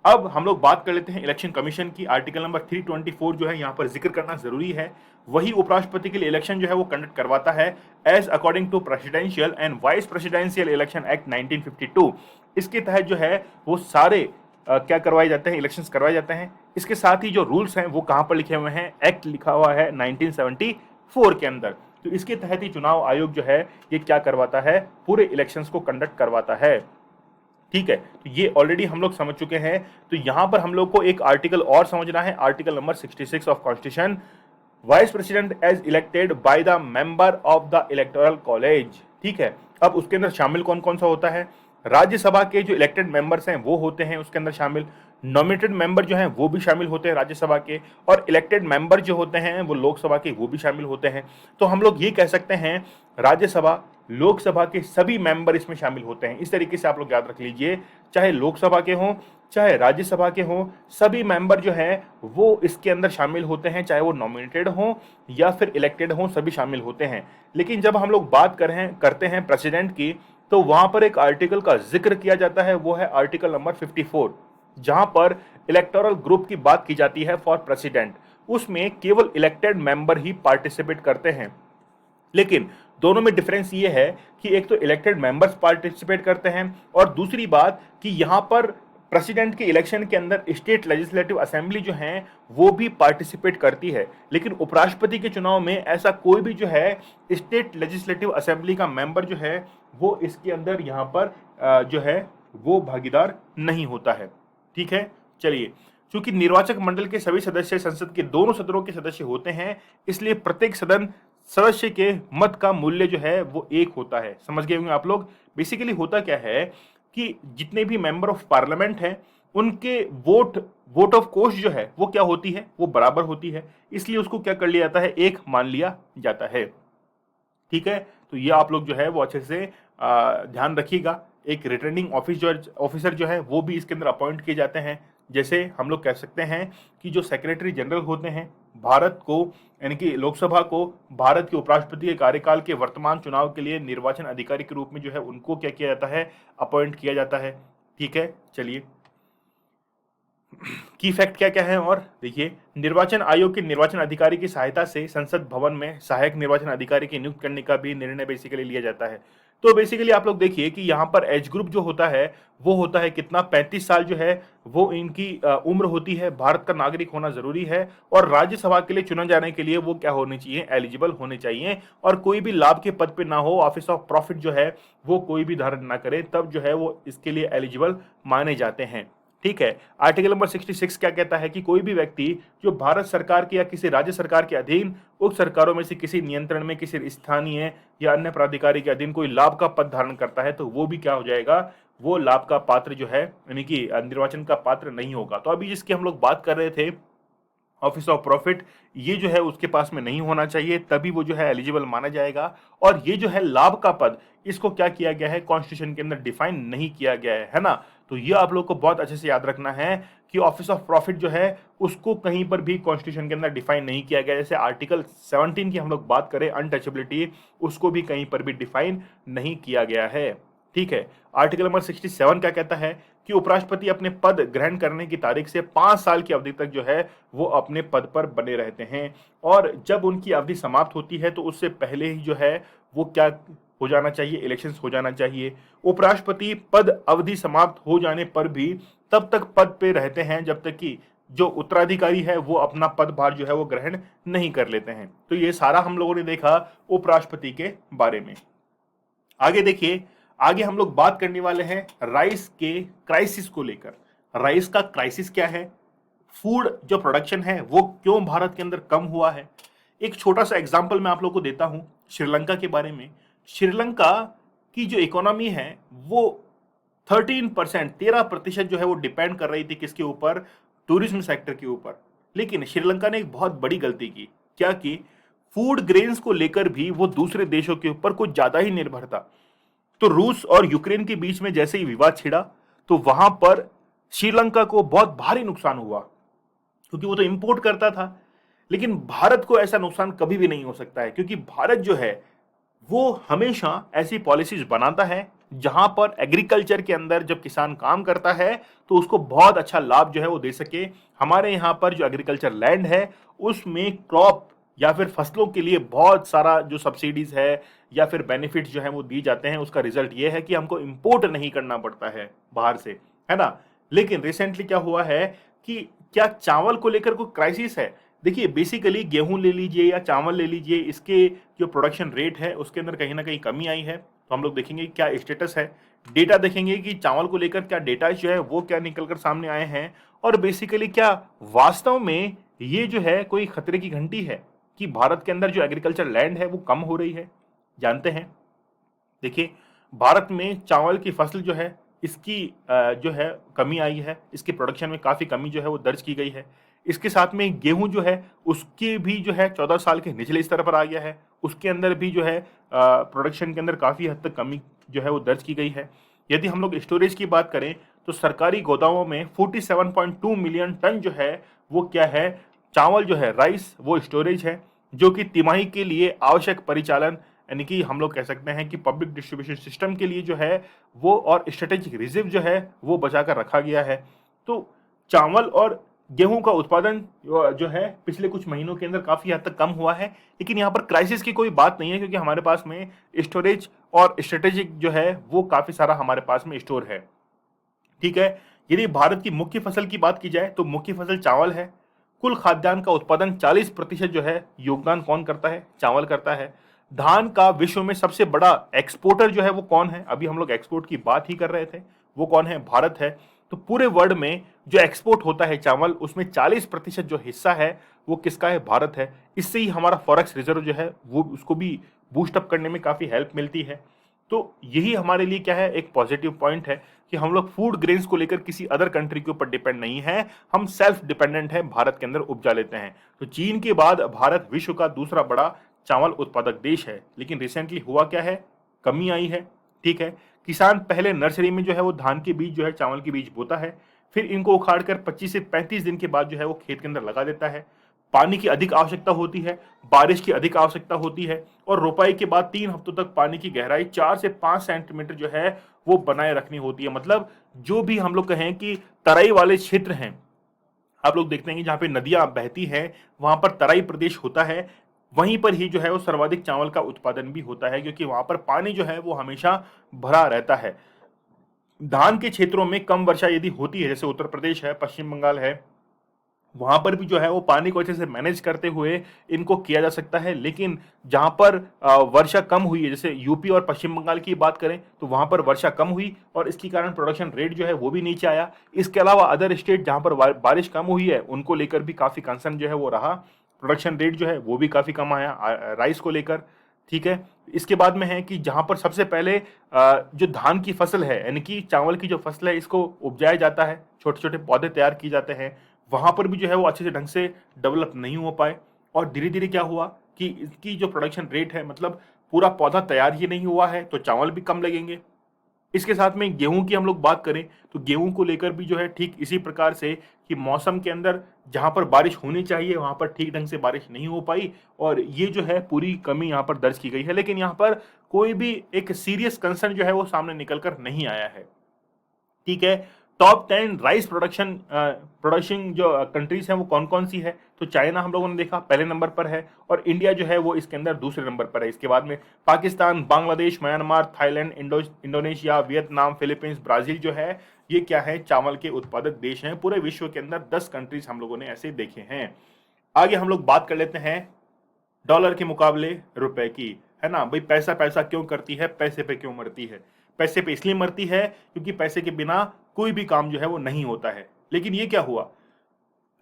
[SPEAKER 1] अब हम लोग बात कर लेते हैं इलेक्शन कमीशन की। आर्टिकल नंबर 324 जो है यहाँ पर जिक्र करना जरूरी है। वही उपराष्ट्रपति के लिए इलेक्शन जो है वो कंडक्ट करवाता है as according to presidential and vice presidential election act 1952। इसके तहत जो है वो सारे क्या करवाए जाते हैं, इलेक्शंस करवाए जाते हैं। इसके साथ ही जो रूल्स हैं वो कहाँ पर लिखे हुए हैं, एक्ट लिखा हुआ है 1974 के अंदर। तो इसके तहत ही चुनाव आयोग जो है ये क्या करवाता है, पूरे इलेक्शंस को कंडक्ट करवाता है। ठीक है, तो ये ऑलरेडी हम लोग समझ चुके हैं। तो यहां पर हम लोग को एक आर्टिकल और समझना है, article number 66 of constitution, vice president as elected by the member of the electoral college. ठीक है, अब उसके अंदर शामिल कौन कौन सा होता है, राज्यसभा के जो इलेक्टेड मेंबर्स हैं वो होते हैं उसके अंदर शामिल, नॉमिनेटेड मेंबर जो हैं वो भी शामिल होते हैं राज्यसभा के, और इलेक्टेड मेंबर जो होते हैं वो लोकसभा के वो भी शामिल होते हैं। तो हम लोग ये कह सकते हैं राज्यसभा लोकसभा के सभी मेंबर इसमें शामिल होते हैं। इस तरीके से आप लोग याद रख लीजिए, चाहे लोकसभा के हों चाहे राज्यसभा के हों, सभी मेंबर जो हैं वो इसके अंदर शामिल होते हैं, चाहे वो नॉमिनेटेड हों या फिर इलेक्टेड हों, सभी शामिल होते हैं। लेकिन जब हम लोग बात करते हैं प्रेसिडेंट की तो वहां पर एक आर्टिकल का जिक्र किया जाता है, वो है आर्टिकल नंबर 54, जहां पर इलेक्टोरल ग्रुप की बात की जाती है फॉर प्रेसिडेंट। उसमें केवल इलेक्टेड मेंबर ही पार्टिसिपेट करते हैं। लेकिन दोनों में डिफरेंस ये है कि एक तो इलेक्टेड मेंबर्स पार्टिसिपेट करते हैं और दूसरी बात कि यहां पर प्रेसिडेंट के इलेक्शन के अंदर स्टेट लेजिस्लेटिव असेंबली जो है वो भी पार्टिसिपेट करती है। लेकिन उपराष्ट्रपति के चुनाव में ऐसा कोई भी जो है स्टेट लेजिस्लेटिव असेंबली का मेंबर जो है वो इसके अंदर यहाँ पर जो है वो भागीदार नहीं होता है। ठीक है, चलिए, चूंकि निर्वाचक मंडल के सभी सदस्य संसद के दोनों सदनों के सदस्य होते हैं इसलिए प्रत्येक सदन सदस्य के मत का मूल्य जो है वो एक होता है। समझ गए होंगे आप लोग। बेसिकली होता क्या है कि जितने भी मेंबर ऑफ पार्लियामेंट हैं उनके वोट ऑफ कोर्स जो है वो क्या होती है, वो बराबर होती है, इसलिए उसको क्या कर लिया जाता है, एक मान लिया जाता है। ठीक है, तो ये आप लोग जो है वो अच्छे से ध्यान रखिएगा। एक रिटर्निंग ऑफिसर जो है वो भी इसके अंदर अपॉइंट किए जाते हैं। जैसे हम लोग कह सकते हैं कि जो सेक्रेटरी जनरल होते हैं भारत को, यानी कि लोकसभा को, भारत के उपराष्ट्रपति के कार्यकाल के वर्तमान चुनाव के लिए निर्वाचन अधिकारी के रूप में जो है उनको क्या किया जाता है, अपॉइंट किया जाता है। ठीक है, चलिए की फैक्ट क्या क्या है। और देखिए, निर्वाचन आयोग के निर्वाचन अधिकारी की सहायता से संसद भवन में सहायक निर्वाचन अधिकारी की नियुक्त करने का भी निर्णय बेसिकली लिया जाता है। तो बेसिकली आप लोग देखिए कि यहाँ पर एज ग्रुप जो होता है वो होता है कितना, 35 साल जो है वो इनकी उम्र होती है। भारत का नागरिक होना जरूरी है और राज्यसभा के लिए चुना जाने के लिए वो क्या होने चाहिए, एलिजिबल होने चाहिए। और कोई भी लाभ के पद पे ना हो, ऑफिस ऑफ प्रॉफिट जो है वो कोई भी धारण ना करे, तब जो है वो इसके लिए एलिजिबल माने जाते हैं। ठीक है, आर्टिकल नंबर 66 क्या कहता है कि कोई भी व्यक्ति जो भारत सरकार के या किसी राज्य सरकार के अधीन उक्त सरकारों में से किसी नियंत्रण में किसी स्थानीय या अन्य प्राधिकारी के अधीन कोई लाभ का पद धारण करता है तो वो भी क्या हो जाएगा, वो लाभ का पात्र जो है, यानी कि निर्वाचन का पात्र नहीं होगा। तो अभी जिसकी हम लोग बात कर रहे थे, ऑफिस ऑफ प्रॉफिट, ये जो है उसके पास में नहीं होना चाहिए, तभी वो जो है एलिजिबल माना जाएगा। और ये जो है लाभ का पद, इसको क्या किया गया है, कॉन्स्टिट्यूशन के अंदर डिफाइन नहीं किया गया है ना। तो ये आप लोग को बहुत अच्छे से याद रखना है कि ऑफिस ऑफ प्रॉफिट जो है उसको कहीं पर भी कॉन्स्टिट्यूशन के अंदर डिफाइन नहीं किया गया। जैसे आर्टिकल 17 की हम लोग बात करें, अनटचेबिलिटी, उसको भी कहीं पर भी डिफाइन नहीं किया गया है। ठीक है, आर्टिकल नंबर 67 क्या कहता है कि उपराष्ट्रपति अपने पद ग्रहण करने की तारीख से 5 साल की अवधि तक जो है वो अपने पद पर बने रहते हैं। और जब उनकी अवधि समाप्त होती है तो उससे पहले ही जो है वो क्या हो जाना चाहिए, इलेक्शंस हो जाना चाहिए। उपराष्ट्रपति पद अवधि समाप्त हो जाने पर भी तब तक पद पे रहते हैं जब तक कि जो उत्तराधिकारी है वो अपना पदभार जो है वो ग्रहण नहीं कर लेते हैं। तो ये सारा हम लोगों ने देखा उपराष्ट्रपति के बारे में। आगे देखिए, आगे हम लोग बात करने वाले हैं राइस के क्राइसिस को लेकर। राइस का क्राइसिस क्या है, फूड जो प्रोडक्शन है वो क्यों भारत के अंदर कम हुआ है। एक छोटा सा एग्जांपल मैं आप लोग को देता हूं श्रीलंका के बारे में। श्रीलंका की जो इकोनॉमी है वो 13% जो है वो डिपेंड कर रही थी किसके ऊपर, टूरिज्म सेक्टर के ऊपर। लेकिन श्रीलंका ने एक बहुत बड़ी गलती की, क्या की, फूड ग्रेन्स को लेकर भी वो दूसरे देशों के ऊपर कुछ ज्यादा ही निर्भर था। तो रूस और यूक्रेन के बीच में जैसे ही विवाद छिड़ा तो वहां पर श्रीलंका को बहुत भारी नुकसान हुआ, क्योंकि वो तो इंपोर्ट करता था। लेकिन भारत को ऐसा नुकसान कभी भी नहीं हो सकता है, क्योंकि भारत जो है वो हमेशा ऐसी पॉलिसीज बनाता है जहां पर एग्रीकल्चर के अंदर जब किसान काम करता है तो उसको बहुत अच्छा लाभ जो है वो दे सके। हमारे यहाँ पर जो एग्रीकल्चर लैंड है उसमें क्रॉप या फिर फसलों के लिए बहुत सारा जो सब्सिडीज है या फिर बेनिफिट्स जो है वो दी जाते हैं। उसका रिजल्ट ये है कि हमको इंपोर्ट नहीं करना पड़ता है बाहर से, है ना। लेकिन रिसेंटली क्या हुआ है कि क्या चावल को लेकर कोई क्राइसिस है। देखिए, बेसिकली गेहूं ले लीजिए या चावल ले लीजिए, इसके जो प्रोडक्शन रेट है उसके अंदर कहीं ना कहीं कमी आई है। तो हम लोग देखेंगे क्या स्टेटस है, डेटा देखेंगे कि चावल को लेकर क्या डेटा जो है वो क्या निकल कर सामने आए हैं। और बेसिकली क्या वास्तव में ये जो है कोई खतरे की घंटी है कि भारत के अंदर जो एग्रीकल्चर लैंड है वो कम हो रही है। जानते हैं, देखिए, भारत में चावल की फसल जो है इसकी जो है कमी आई है, इसके प्रोडक्शन में काफ़ी कमी जो है वो दर्ज की गई है। इसके साथ में गेहूं जो है उसके भी जो है 14 साल के निचले स्तर पर आ गया है, उसके अंदर भी जो है प्रोडक्शन के अंदर काफ़ी हद तक कमी जो है वो दर्ज की गई है। यदि हम लोग स्टोरेज की बात करें तो सरकारी गोदामों में 47.2 मिलियन टन जो है वो क्या है, चावल जो है, राइस, वो स्टोरेज है, जो कि तिमाही के लिए आवश्यक परिचालन, यानी कि हम लोग कह सकते हैं कि पब्लिक डिस्ट्रीब्यूशन सिस्टम के लिए जो है वो और स्ट्रेटेजिक रिजर्व जो है वो बचा कर रखा गया है। तो चावल और गेहूं का उत्पादन जो है पिछले कुछ महीनों के अंदर काफी हद तक कम हुआ है। लेकिन यहाँ पर क्राइसिस की कोई बात नहीं है, क्योंकि हमारे पास में स्टोरेज और स्ट्रेटेजिक जो है वो काफी सारा हमारे पास में स्टोर है। ठीक है, यदि भारत की मुख्य फसल की बात की जाए तो मुख्य फसल चावल है। कुल खाद्यान्न का उत्पादन 40% जो है योगदान कौन करता है, चावल करता है। धान का विश्व में सबसे बड़ा एक्सपोर्टर जो है वो कौन है, अभी हम लोग एक्सपोर्ट की बात ही कर रहे थे, वो कौन है, भारत है। तो पूरे वर्ल्ड में जो एक्सपोर्ट होता है चावल, उसमें 40% जो हिस्सा है वो किसका है? भारत है। इससे ही हमारा फॉरेक्स रिजर्व जो है वो उसको भी बूस्ट अप करने में काफ़ी हेल्प मिलती है। तो यही हमारे लिए क्या है, एक पॉजिटिव पॉइंट है कि हम लोग फूड ग्रेन्स को लेकर किसी अदर कंट्री के ऊपर डिपेंड नहीं है, हम सेल्फ डिपेंडेंट हैं, भारत के अंदर उपजा लेते हैं। तो चीन के बाद भारत विश्व का दूसरा बड़ा चावल उत्पादक देश है। लेकिन रिसेंटली हुआ क्या है, कमी आई है। ठीक है, किसान पहले नर्सरी में जो है वो धान के बीज जो है, चावल के बीज बोता है, फिर इनको उखाड़ कर 25 से 35 दिन के बाद जो है वो खेत के अंदर लगा देता है। पानी की अधिक आवश्यकता होती है, बारिश की अधिक आवश्यकता होती है, और रोपाई के बाद 3 हफ्तों तक पानी की गहराई 4 से 5 सेंटीमीटर जो है वो बनाए रखनी होती है। मतलब जो भी हम लोग कहें कि तराई वाले क्षेत्र हैं, आप लोग देखते हैं कि जहाँ पे नदियां बहती हैं वहां पर तराई प्रदेश होता है, वहीं पर ही जो है वो सर्वाधिक चावल का उत्पादन भी होता है, क्योंकि वहां पर पानी जो है वो हमेशा भरा रहता है। धान के क्षेत्रों में कम वर्षा यदि होती है, जैसे उत्तर प्रदेश है, पश्चिम बंगाल है, वहां पर भी जो है वो पानी को अच्छे से मैनेज करते हुए इनको किया जा सकता है। लेकिन जहां पर वर्षा कम हुई है, जैसे यूपी और पश्चिम बंगाल की बात करें, तो वहां पर वर्षा कम हुई और इसके कारण प्रोडक्शन रेट जो है वो भी नीचे आया। इसके अलावा अदर स्टेट जहां पर बारिश कम हुई है उनको लेकर भी काफी कंसर्न जो है वो रहा, प्रोडक्शन रेट जो है वो भी काफी कम आया राइस को लेकर। ठीक है, इसके बाद में है कि जहां पर सबसे पहले जो धान की फसल है, यानी कि चावल की जो फसल है, इसको उपजाया जाता है, छोटे छोटे पौधे तैयार किए जाते हैं, वहां पर भी जो है वो अच्छे से ढंग से डेवलप नहीं हो पाए। और धीरे धीरे क्या हुआ कि इसकी जो प्रोडक्शन रेट है, मतलब पूरा पौधा तैयार ही नहीं हुआ है, तो चावल भी कम लगेंगे। इसके साथ में गेहूं की हम लोग बात करें तो गेहूं को लेकर भी जो है ठीक इसी प्रकार से कि मौसम के अंदर जहां पर बारिश होनी चाहिए वहां पर ठीक ढंग से बारिश नहीं हो पाई, और ये जो है पूरी कमी यहां पर दर्ज की गई है। लेकिन यहां पर कोई भी एक सीरियस कंसर्न जो है वो सामने निकल कर नहीं आया है। ठीक है, टॉप 10 राइस प्रोडक्शन जो कंट्रीज हैं वो कौन कौन सी है, तो चाइना हम लोगों ने देखा पहले नंबर पर है, और इंडिया जो है वो इसके अंदर दूसरे नंबर पर है। इसके बाद में Pakistan, Bangladesh, Myanmar, Thailand, Indonesia, Vietnam, Philippines, Brazil जो है ये क्या है, चावल के उत्पादक देश हैं। पूरे विश्व के अंदर 10 कंट्रीज हम लोगों ने ऐसे देखे हैं। आगे हम लोग बात कर लेते हैं डॉलर के मुकाबले रुपए की, है ना भाई। पैसा पैसा क्यों करती है, पैसे पे क्यों मरती है? पैसे पे इसलिए मरती है क्योंकि पैसे के बिना कोई भी काम जो है वो नहीं होता है। लेकिन ये क्या हुआ,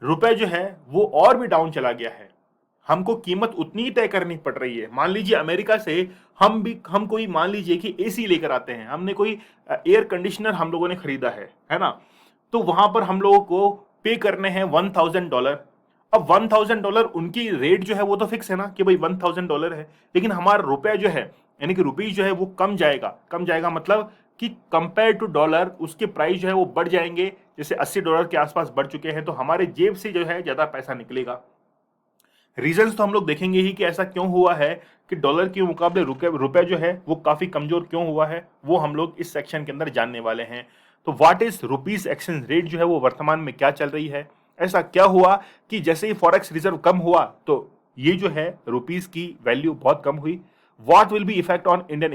[SPEAKER 1] रुपए जो है वो और भी डाउन चला गया है, हमको कीमत उतनी ही तय करनी पड़ रही है। मान लीजिए अमेरिका से हम कोई मान लीजिए कि एसी लेकर आते हैं, हमने कोई एयर कंडीशनर हम लोगों ने खरीदा है ना, तो वहां पर हम लोगों को पे करने हैं $1000। अब $1000 उनकी रेट जो है वो तो फिक्स है ना कि भाई $1000 है, लेकिन हमारा रुपया जो है यानी कि रुपीज जो है वो कम जाएगा, मतलब कि कंपेयर टू डॉलर उसके प्राइस जो है वो बढ़ जाएंगे, जैसे $80 के आसपास बढ़ चुके हैं, तो हमारे जेब से जो है ज्यादा पैसा निकलेगा। रीजंस तो हम लोग देखेंगे ही कि ऐसा क्यों हुआ है कि डॉलर के मुकाबले रुपए जो है वो काफी कमजोर क्यों हुआ है, वो हम लोग इस सेक्शन के अंदर जानने वाले हैं। तो what is rupees exchange rate जो है वो वर्तमान में क्या चल रही है, ऐसा क्या हुआ कि जैसे ही फॉरेक्स रिजर्व कम हुआ तो ये जो है रुपीज की वैल्यू बहुत कम हुई। What will be effect on Indian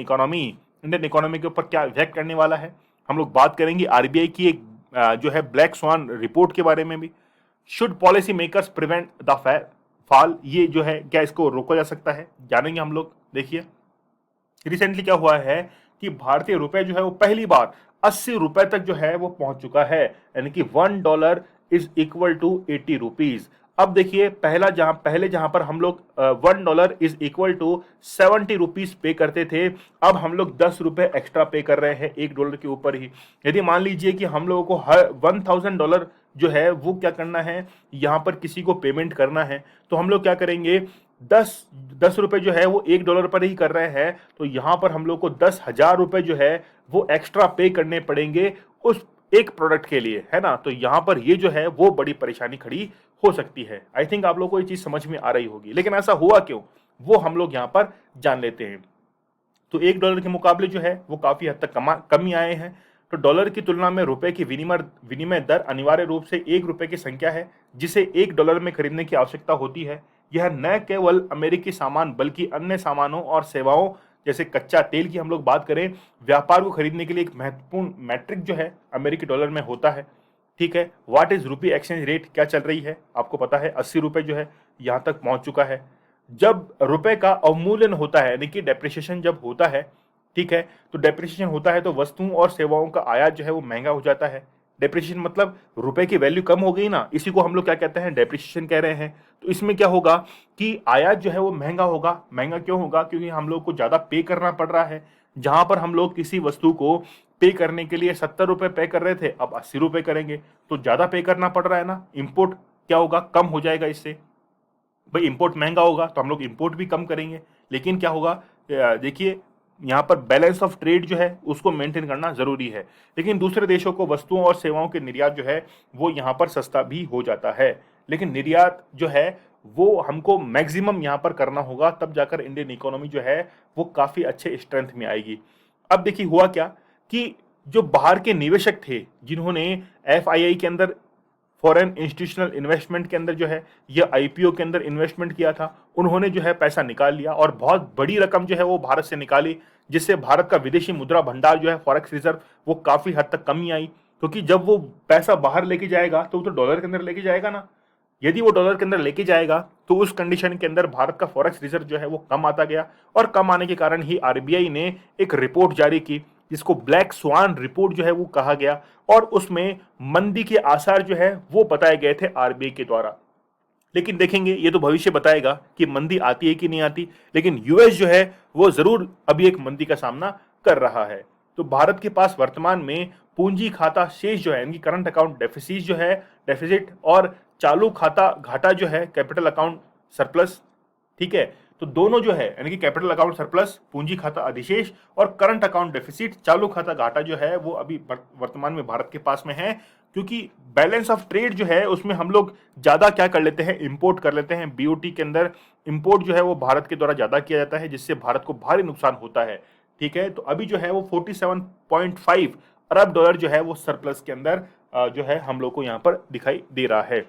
[SPEAKER 1] economy के ऊपर क्या इफेक्ट करने वाला है, हम लोग बात करेंगे आरबीआई की एक जो है ब्लैक स्वान रिपोर्ट के बारे में भी। Should policy makers prevent the fall, ये जो है क्या इसको रोका जा सकता है, जानेंगे हम लोग। देखिए रिसेंटली क्या हुआ है कि भारतीय रुपए जो है वो पहली बार ₹80 तक जो है वो पहुंच चुका है, यानी कि $1 इज इक्वल टू 80 रुपीज। अब देखिए पहले जहां पर हम लोग $1 इज इक्वल टू 70 रुपीज पे करते थे, अब हम लोग ₹10 एक्स्ट्रा पे कर रहे हैं $1 के ऊपर ही। यदि मान लीजिए कि हम लोगों को हर $1000 जो है वो क्या करना है, यहाँ पर किसी को पेमेंट करना है, तो हम लोग क्या करेंगे, दस रुपए जो है वो $1 पर ही कर रहे हैं, तो यहाँ पर हम लोग को 10,000 रुपए जो है वो एक्स्ट्रा पे करने पड़ेंगे उस एक प्रोडक्ट के लिए, है ना। तो यहाँ पर ये जो है वो बड़ी परेशानी खड़ी हो सकती है। आई थिंक आप लोग को ये चीज समझ में आ रही होगी, लेकिन ऐसा हुआ क्यों वो हम लोग यहाँ पर जान लेते हैं। तो $1 के मुकाबले जो है वो काफी हद तक कमी आए हैं। तो डॉलर की तुलना में रुपए की विनिमय दर अनिवार्य रूप से $1 की संख्या है जिसे $1 में खरीदने की आवश्यकता होती है। यह न केवल अमेरिकी सामान बल्कि अन्य सामानों और सेवाओं जैसे कच्चा तेल की हम लोग बात करें, व्यापार को खरीदने के लिए एक महत्वपूर्ण मैट्रिक जो है अमेरिकी डॉलर में होता है। ठीक है, what is rupee exchange rate क्या चल रही है, आपको पता है ₹80 जो है यहां तक पहुंच चुका है। जब रुपए का अवमूल्यन होता है यानी कि डेप्रिसिएशन जब होता है, ठीक है, तो डेप्रिसिएशन होता है तो वस्तुओं और सेवाओं का आयात जो है वो महंगा हो जाता है। डेप्रिसिएशन मतलब रुपए की वैल्यू कम हो गई ना, इसी को हम लोग क्या कहते हैं, डेप्रिसिएशन कह रहे हैं। तो इसमें क्या होगा कि आयात जो है वो महंगा होगा। महंगा क्यों होगा? क्योंकि हम लोग को ज्यादा पे करना पड़ रहा है। जहां पर हम लोग किसी वस्तु को पे करने के लिए 70 रुपए पे कर रहे थे, अब 80 रुपए करेंगे, तो ज्यादा पे करना पड़ रहा है ना। इंपोर्ट क्या होगा, कम हो जाएगा इससे। भाई इंपोर्ट महंगा होगा तो हम लोग इंपोर्ट भी कम करेंगे, लेकिन क्या होगा, देखिए यहाँ पर बैलेंस ऑफ ट्रेड जो है उसको मेंटेन करना जरूरी है। लेकिन दूसरे देशों को वस्तुओं और सेवाओं के निर्यात जो है वो यहाँ पर सस्ता भी हो जाता है। लेकिन निर्यात जो है वो हमको मैक्सिमम यहाँ पर करना होगा, तब जाकर इंडियन इकोनॉमी जो है वो काफी अच्छे स्ट्रेंथ में आएगी। अब देखिए हुआ क्या कि जो बाहर के निवेशक थे जिन्होंने एफआईआई के अंदर, फॉरेन इंस्टीट्यूशनल इन्वेस्टमेंट के अंदर जो है ये आईपीओ के अंदर इन्वेस्टमेंट किया था, उन्होंने जो है पैसा निकाल लिया और बहुत बड़ी रकम जो है वो भारत से निकाली, जिससे भारत का विदेशी मुद्रा भंडार जो है फॉरेक्स रिजर्व वो काफी हद तक कमी आई। क्योंकि जब वो पैसा बाहर लेके जाएगा तो वो तो डॉलर के अंदर लेके जाएगा ना। यदि वो डॉलर के अंदर लेके जाएगा तो उस कंडीशन के अंदर भारत का फॉरेक्स रिजर्व जो है वो कम आता गया, और कम आने के कारण ही आरबीआई ने एक रिपोर्ट जारी की जिसको ब्लैक स्वान रिपोर्ट जो है वो कहा गया, और उसमें मंदी के आसार जो है वो बताए गए थे आरबीआई के द्वारा। लेकिन देखेंगे ये तो भविष्य बताएगा कि मंदी आती है कि नहीं आती, लेकिन यूएस जो है वो जरूर अभी एक मंदी का सामना कर रहा है। तो भारत के पास वर्तमान में पूंजी खाता शेष जो है, यानी करंट अकाउंट डेफिसिट जो है, डेफिसिट, और चालू खाता घाटा जो है, कैपिटल अकाउंट सरप्लस, ठीक है। तो दोनों जो है यानी कि कैपिटल अकाउंट सरप्लस, पूंजी खाता अधिशेष, और करंट अकाउंट डेफिसिट, चालू खाता घाटा जो है वो अभी वर्तमान में भारत के पास में है। क्योंकि बैलेंस ऑफ ट्रेड जो है उसमें हम लोग ज्यादा क्या कर लेते हैं, इंपोर्ट कर लेते हैं। बीओटी के अंदर इंपोर्ट जो है वो भारत के द्वारा ज्यादा किया जाता है, जिससे भारत को भारी नुकसान होता है, ठीक है। तो अभी जो है वो 47.5 अरब डॉलर जो है वो सरप्लस के अंदर जो है हम लोग को यहाँ पर दिखाई दे रहा है।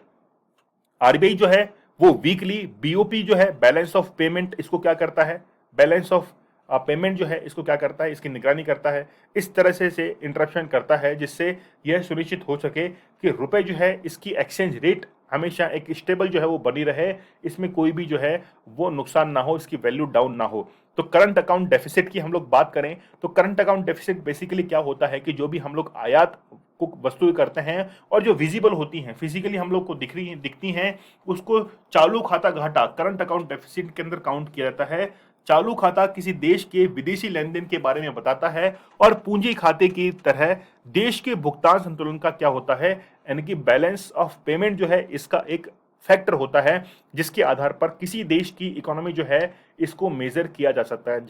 [SPEAKER 1] आरबीआई जो है वो वीकली बीओपी जो है, बैलेंस ऑफ पेमेंट, इसको क्या करता है, बैलेंस ऑफ पेमेंट जो है इसको क्या करता है, इसकी निगरानी करता है। इस तरह से इंटरप्शन करता है जिससे यह सुनिश्चित हो सके कि रुपए जो है इसकी एक्सचेंज रेट हमेशा एक स्टेबल जो है वो बनी रहे, इसमें कोई भी जो है वो नुकसान ना हो, इसकी वैल्यू डाउन ना हो। तो करंट अकाउंट डेफिसिट की हम लोग बात करें तो करंट अकाउंट डेफिसिट बेसिकली क्या होता है कि जो भी हम लोग आयात को वस्तुएं करते हैं और जो विजिबल होती हैं, फिजिकली हम लोग को दिखती हैं, उसको चालू खाता घाटा करंट अकाउंट डेफिसिट के अंदर काउंट किया जाता है। चालू खाता किसी देश के विदेशी लेन देन के बारे में बताता है, और पूंजी खाते की तरह देश के भुगतान संतुलन का क्या होता है, यानी कि बैलेंस ऑफ पेमेंट जो है इसका एक फैक्टर होता है जिसके आधार पर किसी देश की इकोनॉमी जो है इसको मेजर किया जा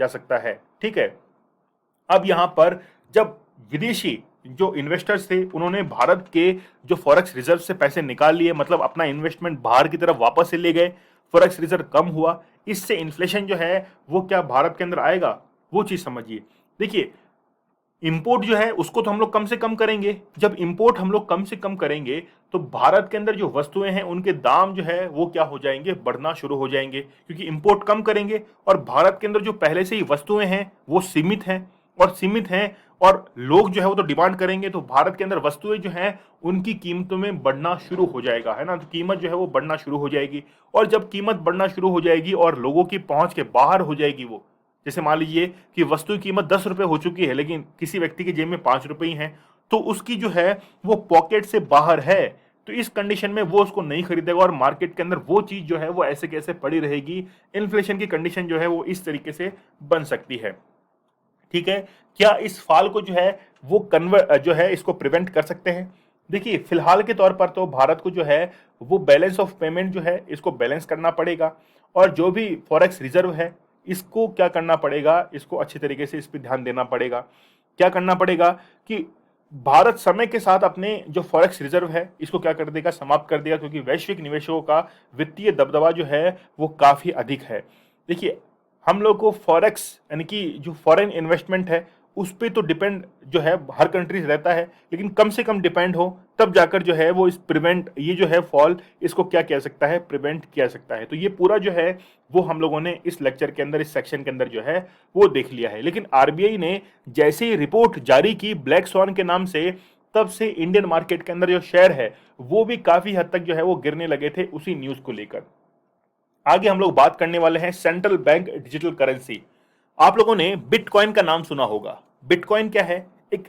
[SPEAKER 1] सकता है, ठीक है। अब यहां पर जब विदेशी जो इन्वेस्टर्स थे उन्होंने भारत के जो फॉरेक्स रिजर्व से पैसे निकाल लिए, मतलब अपना इन्वेस्टमेंट बाहर की तरफ वापस से ले गए, फॉरेक्स रिजर्व कम हुआ, इससे इन्फ्लेशन जो है वो क्या भारत के अंदर आएगा, वो चीज समझिए। देखिए इंपोर्ट जो है उसको तो हम लोग कम से कम करेंगे। जब इंपोर्ट हम लोग कम से कम करेंगे तो भारत के अंदर जो वस्तुएं हैं उनके दाम जो है वो क्या हो जाएंगे, बढ़ना शुरू हो जाएंगे, क्योंकि इंपोर्ट कम करेंगे और भारत के अंदर जो पहले से ही वस्तुएं हैं वो सीमित हैं और लोग जो है वो तो डिमांड करेंगे, तो भारत के अंदर वस्तुएं जो हैं उनकी कीमतों में बढ़ना शुरू हो जाएगा, है ना। तो कीमत जो है वो बढ़ना शुरू हो जाएगी, और जब कीमत बढ़ना शुरू हो जाएगी और लोगों की पहुंच के बाहर हो जाएगी वो, जैसे मान लीजिए कि वस्तु की कीमत 10 रुपए हो चुकी है लेकिन किसी व्यक्ति की जेब में 5 रुपए ही है, तो उसकी जो है वो पॉकेट से बाहर है, तो इस कंडीशन में वो उसको नहीं खरीदेगा और मार्केट के अंदर वो चीज जो है वो ऐसे कैसे पड़ी रहेगी। इन्फ्लेशन की कंडीशन जो है वो इस तरीके से बन सकती है, ठीक है। क्या इस फाल को जो है वो जो है इसको प्रिवेंट कर सकते हैं? देखिए फिलहाल के तौर पर तो भारत को जो है वो बैलेंस ऑफ पेमेंट जो है इसको बैलेंस करना पड़ेगा, और जो भी फॉरेक्स रिजर्व है इसको क्या करना पड़ेगा, इसको अच्छी तरीके से इस पर ध्यान देना पड़ेगा। क्या करना पड़ेगा कि भारत समय के साथ अपने जो फॉरेक्स रिजर्व है इसको क्या कर देगा, समाप्त कर देगा, क्योंकि वैश्विक निवेशकों का वित्तीय दबदबा जो है वो काफी अधिक है। देखिए हम लोग को फॉरेक्स यानी कि जो फॉरेन इन्वेस्टमेंट है उस पे तो डिपेंड जो है हर कंट्रीज रहता है, लेकिन कम से कम डिपेंड हो तब जाकर जो है वो इस प्रिवेंट, ये जो है फॉल, इसको क्या किया सकता है, प्रिवेंट किया सकता है। तो ये पूरा जो है वो हम लोगों ने इस लेक्चर के अंदर, इस सेक्शन के अंदर जो है वो देख लिया है। लेकिन आरबीआई ने जैसे ही रिपोर्ट जारी की ब्लैक स्वॉन के नाम से, तब से इंडियन मार्केट के अंदर जो शेयर है वो भी काफी हद तक जो है वो गिरने लगे थे उसी न्यूज को लेकर। आगे हम लोग बात करने वाले हैं सेंट्रल बैंक डिजिटल करेंसी। आप लोगों ने बिटकॉइन का नाम सुना होगा। बिटकॉइन क्या है? एक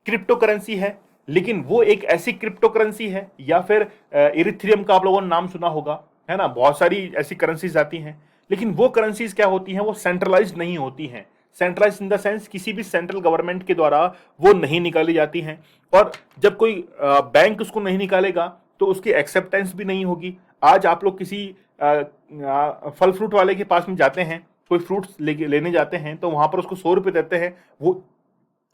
[SPEAKER 1] क्रिप्टो करेंसी है लेकिन वो एक ऐसी क्रिप्टो करेंसी है, या फिर इरिथ्रियम का आप लोगों ने नाम सुना होगा, है ना, बहुत सारी ऐसी करेंसीज आती हैं। लेकिन वो करेंसीज क्या होती हैं, वो सेंट्रलाइज्ड नहीं होती हैं। सेंट्रलाइज इन द सेंस किसी भी सेंट्रल गवर्नमेंट के द्वारा वो नहीं निकाली जाती हैं। और जब कोई बैंक उसको नहीं निकालेगा तो उसकी एक्सेप्टेंस भी नहीं होगी। आज आप लोग किसी फल फ्रूट वाले के पास में जाते हैं, कोई फ्रूट्स लेने जाते हैं, तो वहां पर उसको 100 रुपए देते हैं, वो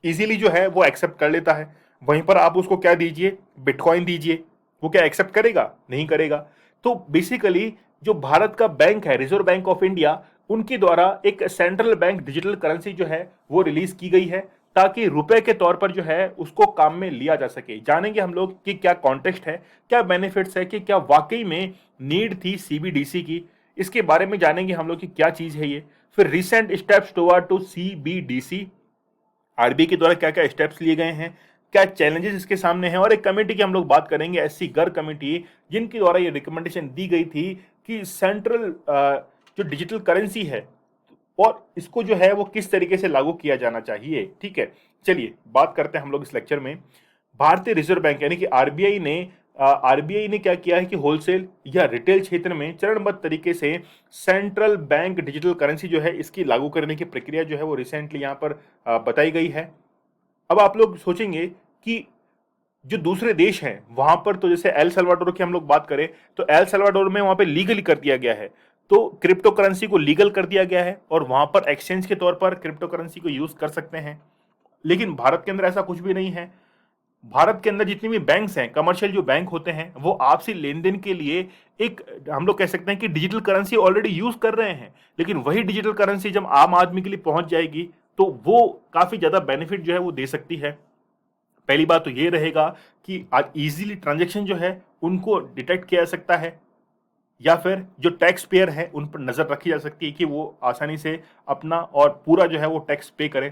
[SPEAKER 1] इजीली जो है वो एक्सेप्ट कर लेता है। वहीं पर आप उसको क्या दीजिए, बिटकॉइन दीजिए, वो क्या एक्सेप्ट करेगा? नहीं करेगा। तो बेसिकली जो भारत का बैंक है, रिजर्व बैंक ऑफ इंडिया, उनके द्वारा एक सेंट्रल बैंक डिजिटल करेंसी जो है वो रिलीज की गई है, ताकि रुपए के तौर पर जो है उसको काम में लिया जा सके। जानेंगे हम लोग कि क्या कॉन्टेक्स्ट है, क्या बेनिफिट्स है, कि क्या वाकई में नीड थी सीबीडीसी की। इसके बारे में जानेंगे हम लोग कि क्या चीज है ये। फिर recent steps toward to CBDC, RBI के द्वारा क्या क्या स्टेप्स लिए गए हैं, क्या चैलेंजेस इसके सामने हैं। और एक कमेटी की हम लोग बात करेंगे, एससी गर्ग कमेटी, जिनके द्वारा ये रिकमेंडेशन दी गई थी कि सेंट्रल जो डिजिटल करेंसी है और इसको जो है वो किस तरीके से लागू किया जाना चाहिए। ठीक है, चलिए बात करते हैं हम लोग इस लेक्चर में। भारतीय रिजर्व बैंक यानी कि आरबीआई ने क्या किया है कि होलसेल या रिटेल क्षेत्र में चरणबद्ध तरीके से सेंट्रल बैंक डिजिटल करेंसी जो है इसकी लागू करने की प्रक्रिया जो है वो रिसेंटली यहाँ पर बताई गई है। अब आप लोग सोचेंगे कि जो दूसरे देश हैं वहां पर, तो जैसे एल सल्वाडोर की हम लोग बात करें तो एल सल्वाडोर में वहां पे लीगली कर दिया गया है, तो क्रिप्टो करेंसी को लीगल कर दिया गया है और वहां पर एक्सचेंज के तौर पर क्रिप्टो करेंसी को यूज कर सकते हैं। लेकिन भारत के अंदर ऐसा कुछ भी नहीं है। भारत के अंदर जितने भी बैंक्स हैं, कमर्शियल जो बैंक होते हैं, वो आपसी लेन देन के लिए एक, हम लोग कह सकते हैं कि डिजिटल करेंसी ऑलरेडी यूज कर रहे हैं। लेकिन वही डिजिटल करेंसी जब आम आदमी के लिए पहुंच जाएगी तो वो काफी ज्यादा बेनिफिट जो है वो दे सकती है। पहली बात तो ये रहेगा कि आज इजीली ट्रांजैक्शन जो है उनको डिटेक्ट किया जा सकता है, या फिर जो टैक्स पेयर है उन पर नजर रखी जा सकती है कि वो आसानी से अपना और पूरा जो है वो टैक्स पे करें।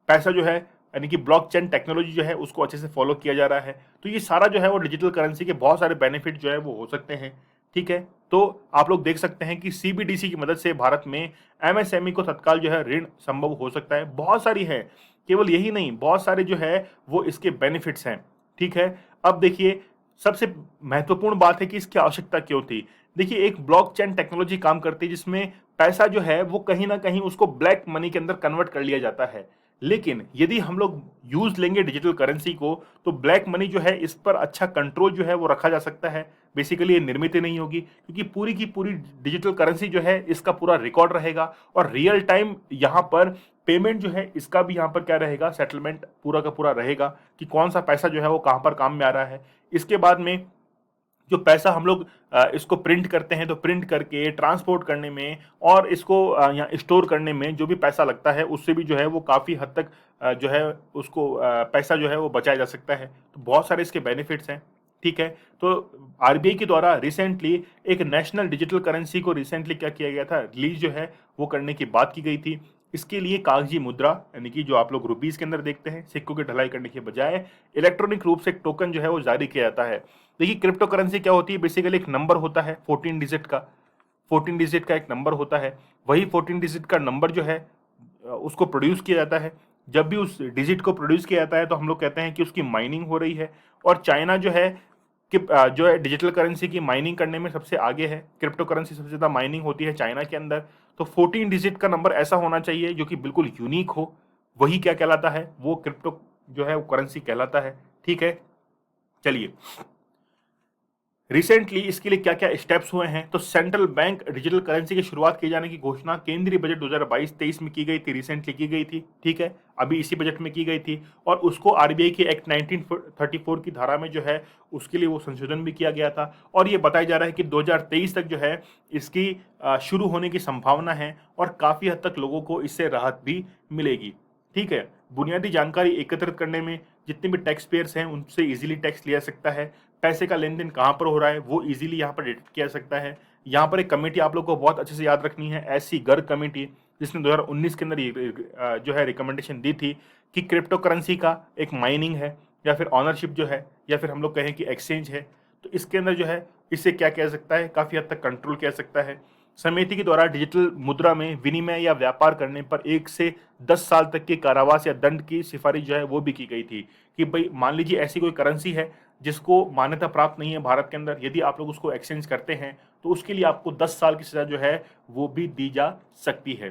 [SPEAKER 1] पैसा जो है यानी कि ब्लॉकचेन टेक्नोलॉजी जो है उसको अच्छे से फॉलो किया जा रहा है। तो ये सारा जो है वो डिजिटल करेंसी के बहुत सारे बेनिफिट जो है वो हो सकते हैं। ठीक है, तो आप लोग देख सकते हैं कि सीबीडीसी की मदद से भारत में एमएसएमई को तत्काल जो है ऋण संभव हो सकता है। बहुत सारी है, केवल यही नहीं, बहुत सारे जो है वो इसके बेनिफिट्स हैं। ठीक है, अब देखिए सबसे महत्वपूर्ण बात है कि इसकी आवश्यकता क्यों थी। देखिए, एक ब्लॉकचेन टेक्नोलॉजी काम करती है जिसमें पैसा जो है वो कहीं ना कहीं उसको ब्लैक मनी के अंदर कन्वर्ट कर लिया जाता है। लेकिन यदि हम लोग यूज लेंगे डिजिटल करेंसी को तो ब्लैक मनी जो है इस पर अच्छा कंट्रोल जो है वो रखा जा सकता है। बेसिकली ये निर्मित ही नहीं होगी, क्योंकि पूरी की पूरी डिजिटल करेंसी जो है इसका पूरा रिकॉर्ड रहेगा और रियल टाइम यहाँ पर पेमेंट जो है इसका भी यहाँ पर क्या रहेगा, सेटलमेंट पूरा का पूरा रहेगा कि कौन सा पैसा जो है वो कहाँ पर काम में आ रहा है। इसके बाद में जो पैसा हम लोग इसको प्रिंट करते हैं, तो प्रिंट करके ट्रांसपोर्ट करने में और इसको यहाँ स्टोर करने में जो भी पैसा लगता है उससे भी जो है वो काफ़ी हद तक जो है उसको पैसा जो है वो बचाया जा सकता है। तो बहुत सारे इसके बेनिफिट्स हैं। ठीक है, तो आरबीआई के द्वारा रिसेंटली एक नेशनल डिजिटल करेंसी को रिसेंटली क्या किया गया था, रिलीज जो है वो करने की बात की गई थी। इसके लिए कागजी मुद्रा यानी कि जो आप लोग रुपीस के अंदर देखते हैं, सिक्कों की ढलाई करने के बजाय इलेक्ट्रॉनिक रूप से एक टोकन जो है वो जारी किया जाता है। देखिए, क्रिप्टो करेंसी क्या होती है, बेसिकली एक नंबर होता है 14 डिजिट का, 14 डिजिट का एक नंबर होता है। वही 14 डिजिट का नंबर जो है उसको प्रोड्यूस किया जाता है। जब भी उस डिजिट को प्रोड्यूस किया जाता है तो हम लोग कहते हैं कि उसकी माइनिंग हो रही है। और चाइना जो है कि जो है डिजिटल करेंसी की माइनिंग करने में सबसे आगे है। क्रिप्टो करेंसी सबसे ज़्यादा माइनिंग होती है चाइना के अंदर। तो 14 डिजिट का नंबर ऐसा होना चाहिए जो कि बिल्कुल यूनिक हो, वही क्या कहलाता है, वो क्रिप्टो जो है वो करेंसी कहलाता है। ठीक है, चलिए रिसेंटली इसके लिए क्या क्या स्टेप्स हुए हैं। तो सेंट्रल बैंक डिजिटल करेंसी की शुरुआत किए जाने की घोषणा केंद्रीय बजट 2022-23 में की गई थी, रिसेंटली की गई थी। ठीक है, अभी इसी बजट में की गई थी और उसको आरबीआई की एक्ट 1934 की धारा में जो है उसके लिए वो संशोधन भी किया गया था। और ये बताया जा रहा है कि 2023 तक जो है इसकी शुरू होने की संभावना है और काफ़ी हद तक लोगों को इससे राहत भी मिलेगी। ठीक है, बुनियादी जानकारी एकत्रित करने में जितने भी टैक्स पेयर्स हैं उनसे इजीली टैक्स लिया सकता है। पैसे का लेन देन कहाँ पर हो रहा है वो इजीली यहाँ पर डिटेक्ट किया जा सकता है। यहाँ पर एक कमेटी आप लोग को बहुत अच्छे से याद रखनी है, एससी गर्ग कमेटी, जिसने 2019 के अंदर जो है रिकमेंडेशन दी थी कि क्रिप्टो करेंसी का एक माइनिंग है या फिर ऑनरशिप जो है या फिर हम लोग कहें कि एक्सचेंज है, तो इसके अंदर जो है इससे क्या किया जा सकता है, काफ़ी हद तक कंट्रोल किया जा सकता है। समिति के द्वारा डिजिटल मुद्रा में विनिमय या व्यापार करने पर 1 से 10 साल तक के कारावास या दंड की सिफारिश जो है वो भी की गई थी कि भाई मान लीजिए ऐसी कोई करेंसी है जिसको मान्यता प्राप्त नहीं है भारत के अंदर, यदि आप लोग उसको एक्सचेंज करते हैं तो उसके लिए आपको 10 साल की सजा जो है वो भी दी जा सकती है।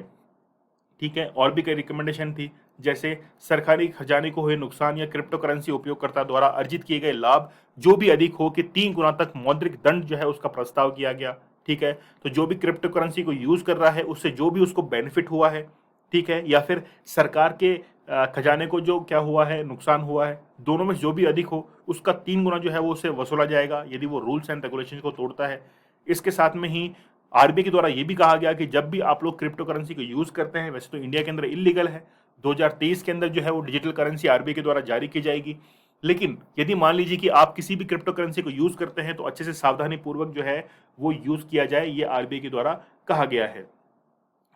[SPEAKER 1] ठीक है, और भी कई रिकमेंडेशन थी, जैसे सरकारी खजाने को हुए नुकसान या क्रिप्टो करेंसी उपयोगकर्ता द्वारा अर्जित किए गए लाभ जो भी अधिक हो कि 3 गुना तक मौद्रिक दंड जो है उसका प्रस्ताव किया गया। ठीक है, तो जो भी क्रिप्टो करेंसी को यूज कर रहा है उससे जो भी उसको बेनिफिट हुआ है, ठीक है, या फिर सरकार के खजाने को जो क्या हुआ है, नुकसान हुआ है, दोनों में जो भी अधिक हो उसका 3 गुना जो है वो उसे वसूला जाएगा यदि वो रूल्स एंड रेगुलेशन को तोड़ता है। इसके साथ में ही आरबीआई के द्वारा ये भी कहा गया कि जब भी आप लोग क्रिप्टो करेंसी को यूज करते हैं, वैसे तो इंडिया के अंदर इलीगल है, 2023 के अंदर जो है वो डिजिटल करेंसी आरबीआई के द्वारा जारी की जाएगी, लेकिन यदि मान लीजिए कि आप किसी भी क्रिप्टो करेंसी को यूज करते हैं तो अच्छे से सावधानी पूर्वक जो है वो यूज किया जाए, ये आरबीआई के द्वारा कहा गया है।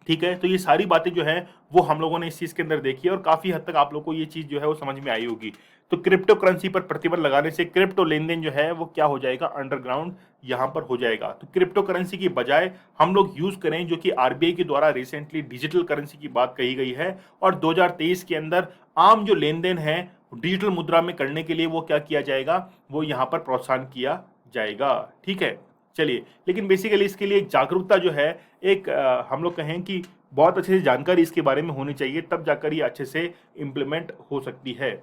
[SPEAKER 1] ठीक है, तो ये सारी बातें जो है वो हम लोगों ने इस चीज के अंदर देखी है और काफी हद तक आप लोग को ये चीज जो है वो समझ में आई होगी। तो क्रिप्टो करेंसी पर प्रतिबंध लगाने से क्रिप्टो लेन देन जो है वो क्या हो जाएगा, अंडरग्राउंड यहां पर हो जाएगा। तो क्रिप्टो करेंसी की बजाय हम लोग यूज करें जो कि आरबीआई के द्वारा रिसेंटली डिजिटल करेंसी की बात कही गई है, और 2023 के अंदर आम जो लेन देन है डिजिटल मुद्रा में करने के लिए वो क्या किया जाएगा, वो यहाँ पर प्रोत्साहन किया जाएगा। ठीक है, चलिए, लेकिन बेसिकली इसके लिए एक जागरूकता जो है, एक हम लोग कहें कि बहुत अच्छे से जानकारी इसके बारे में होनी चाहिए, तब जाकर ये अच्छे से इम्प्लीमेंट हो सकती है।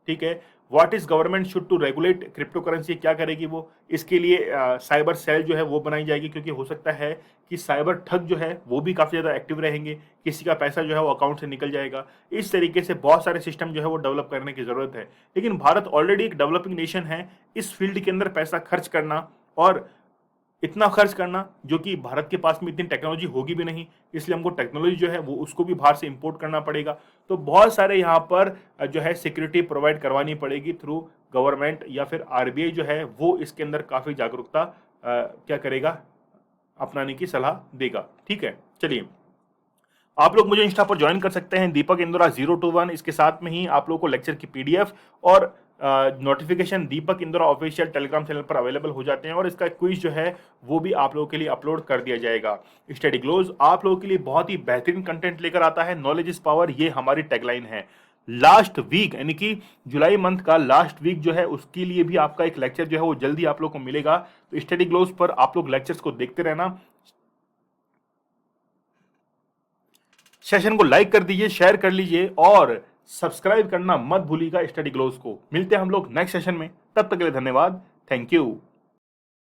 [SPEAKER 1] ठीक है, what is government should to regulate crypto currency, क्या करेगी वो, इसके लिए साइबर सेल जो है वो बनाई जाएगी, क्योंकि हो सकता है कि साइबर ठग जो है वो भी काफ़ी ज़्यादा एक्टिव रहेंगे, किसी का पैसा जो है वो अकाउंट से निकल जाएगा। इस तरीके से बहुत सारे सिस्टम जो है वो डेवलप करने की ज़रूरत है, लेकिन भारत ऑलरेडी एक डेवलपिंग नेशन है, इस फील्ड के अंदर पैसा खर्च करना और इतना खर्च करना, जो कि भारत के पास में इतनी टेक्नोलॉजी होगी भी नहीं, इसलिए हमको टेक्नोलॉजी जो है वो उसको भी बाहर से इंपोर्ट करना पड़ेगा। तो बहुत सारे यहाँ पर जो है सिक्योरिटी प्रोवाइड करवानी पड़ेगी थ्रू गवर्नमेंट, या फिर आरबीआई जो है वो इसके अंदर काफ़ी जागरूकता क्या करेगा, अपनाने की सलाह देगा। ठीक है, चलिए, आप लोग मुझे इंस्टा पर ज्वाइन कर सकते हैं दीपक इंद्रा 021, इसके साथ में ही आप लोगों को लेक्चर की पीडीएफ और नोटिफिकेशन दीपक इंद्रा ऑफिशियल टेलीग्राम चैनल पर अवेलेबल हो जाते हैं, और इसका क्विज जो है वो भी आप लोगों के लिए अपलोड कर दिया जाएगा। स्टडी ग्लोज आप लोगों के लिए बहुत ही बेहतरीन कंटेंट लेकर आता है, नॉलेज इज पावर, ये हमारी टैगलाइन है। लास्ट वीक यानी कि जुलाई मंथ का लास्ट वीक जो है उसके लिए भी आपका एक लेक्चर जो है वो जल्दी आप लोग को मिलेगा, तो स्टडी ग्लोज पर आप लोग लेक्चर्स को देखते रहना। सेशन को लाइक कर दीजिए, शेयर कर लीजिए और सब्सक्राइब करना मत भूलिएगा स्टडी ग्लोज को। मिलते हैं हम लोग नेक्स्ट सेशन में, तब तक के लिए धन्यवाद, थैंक यू।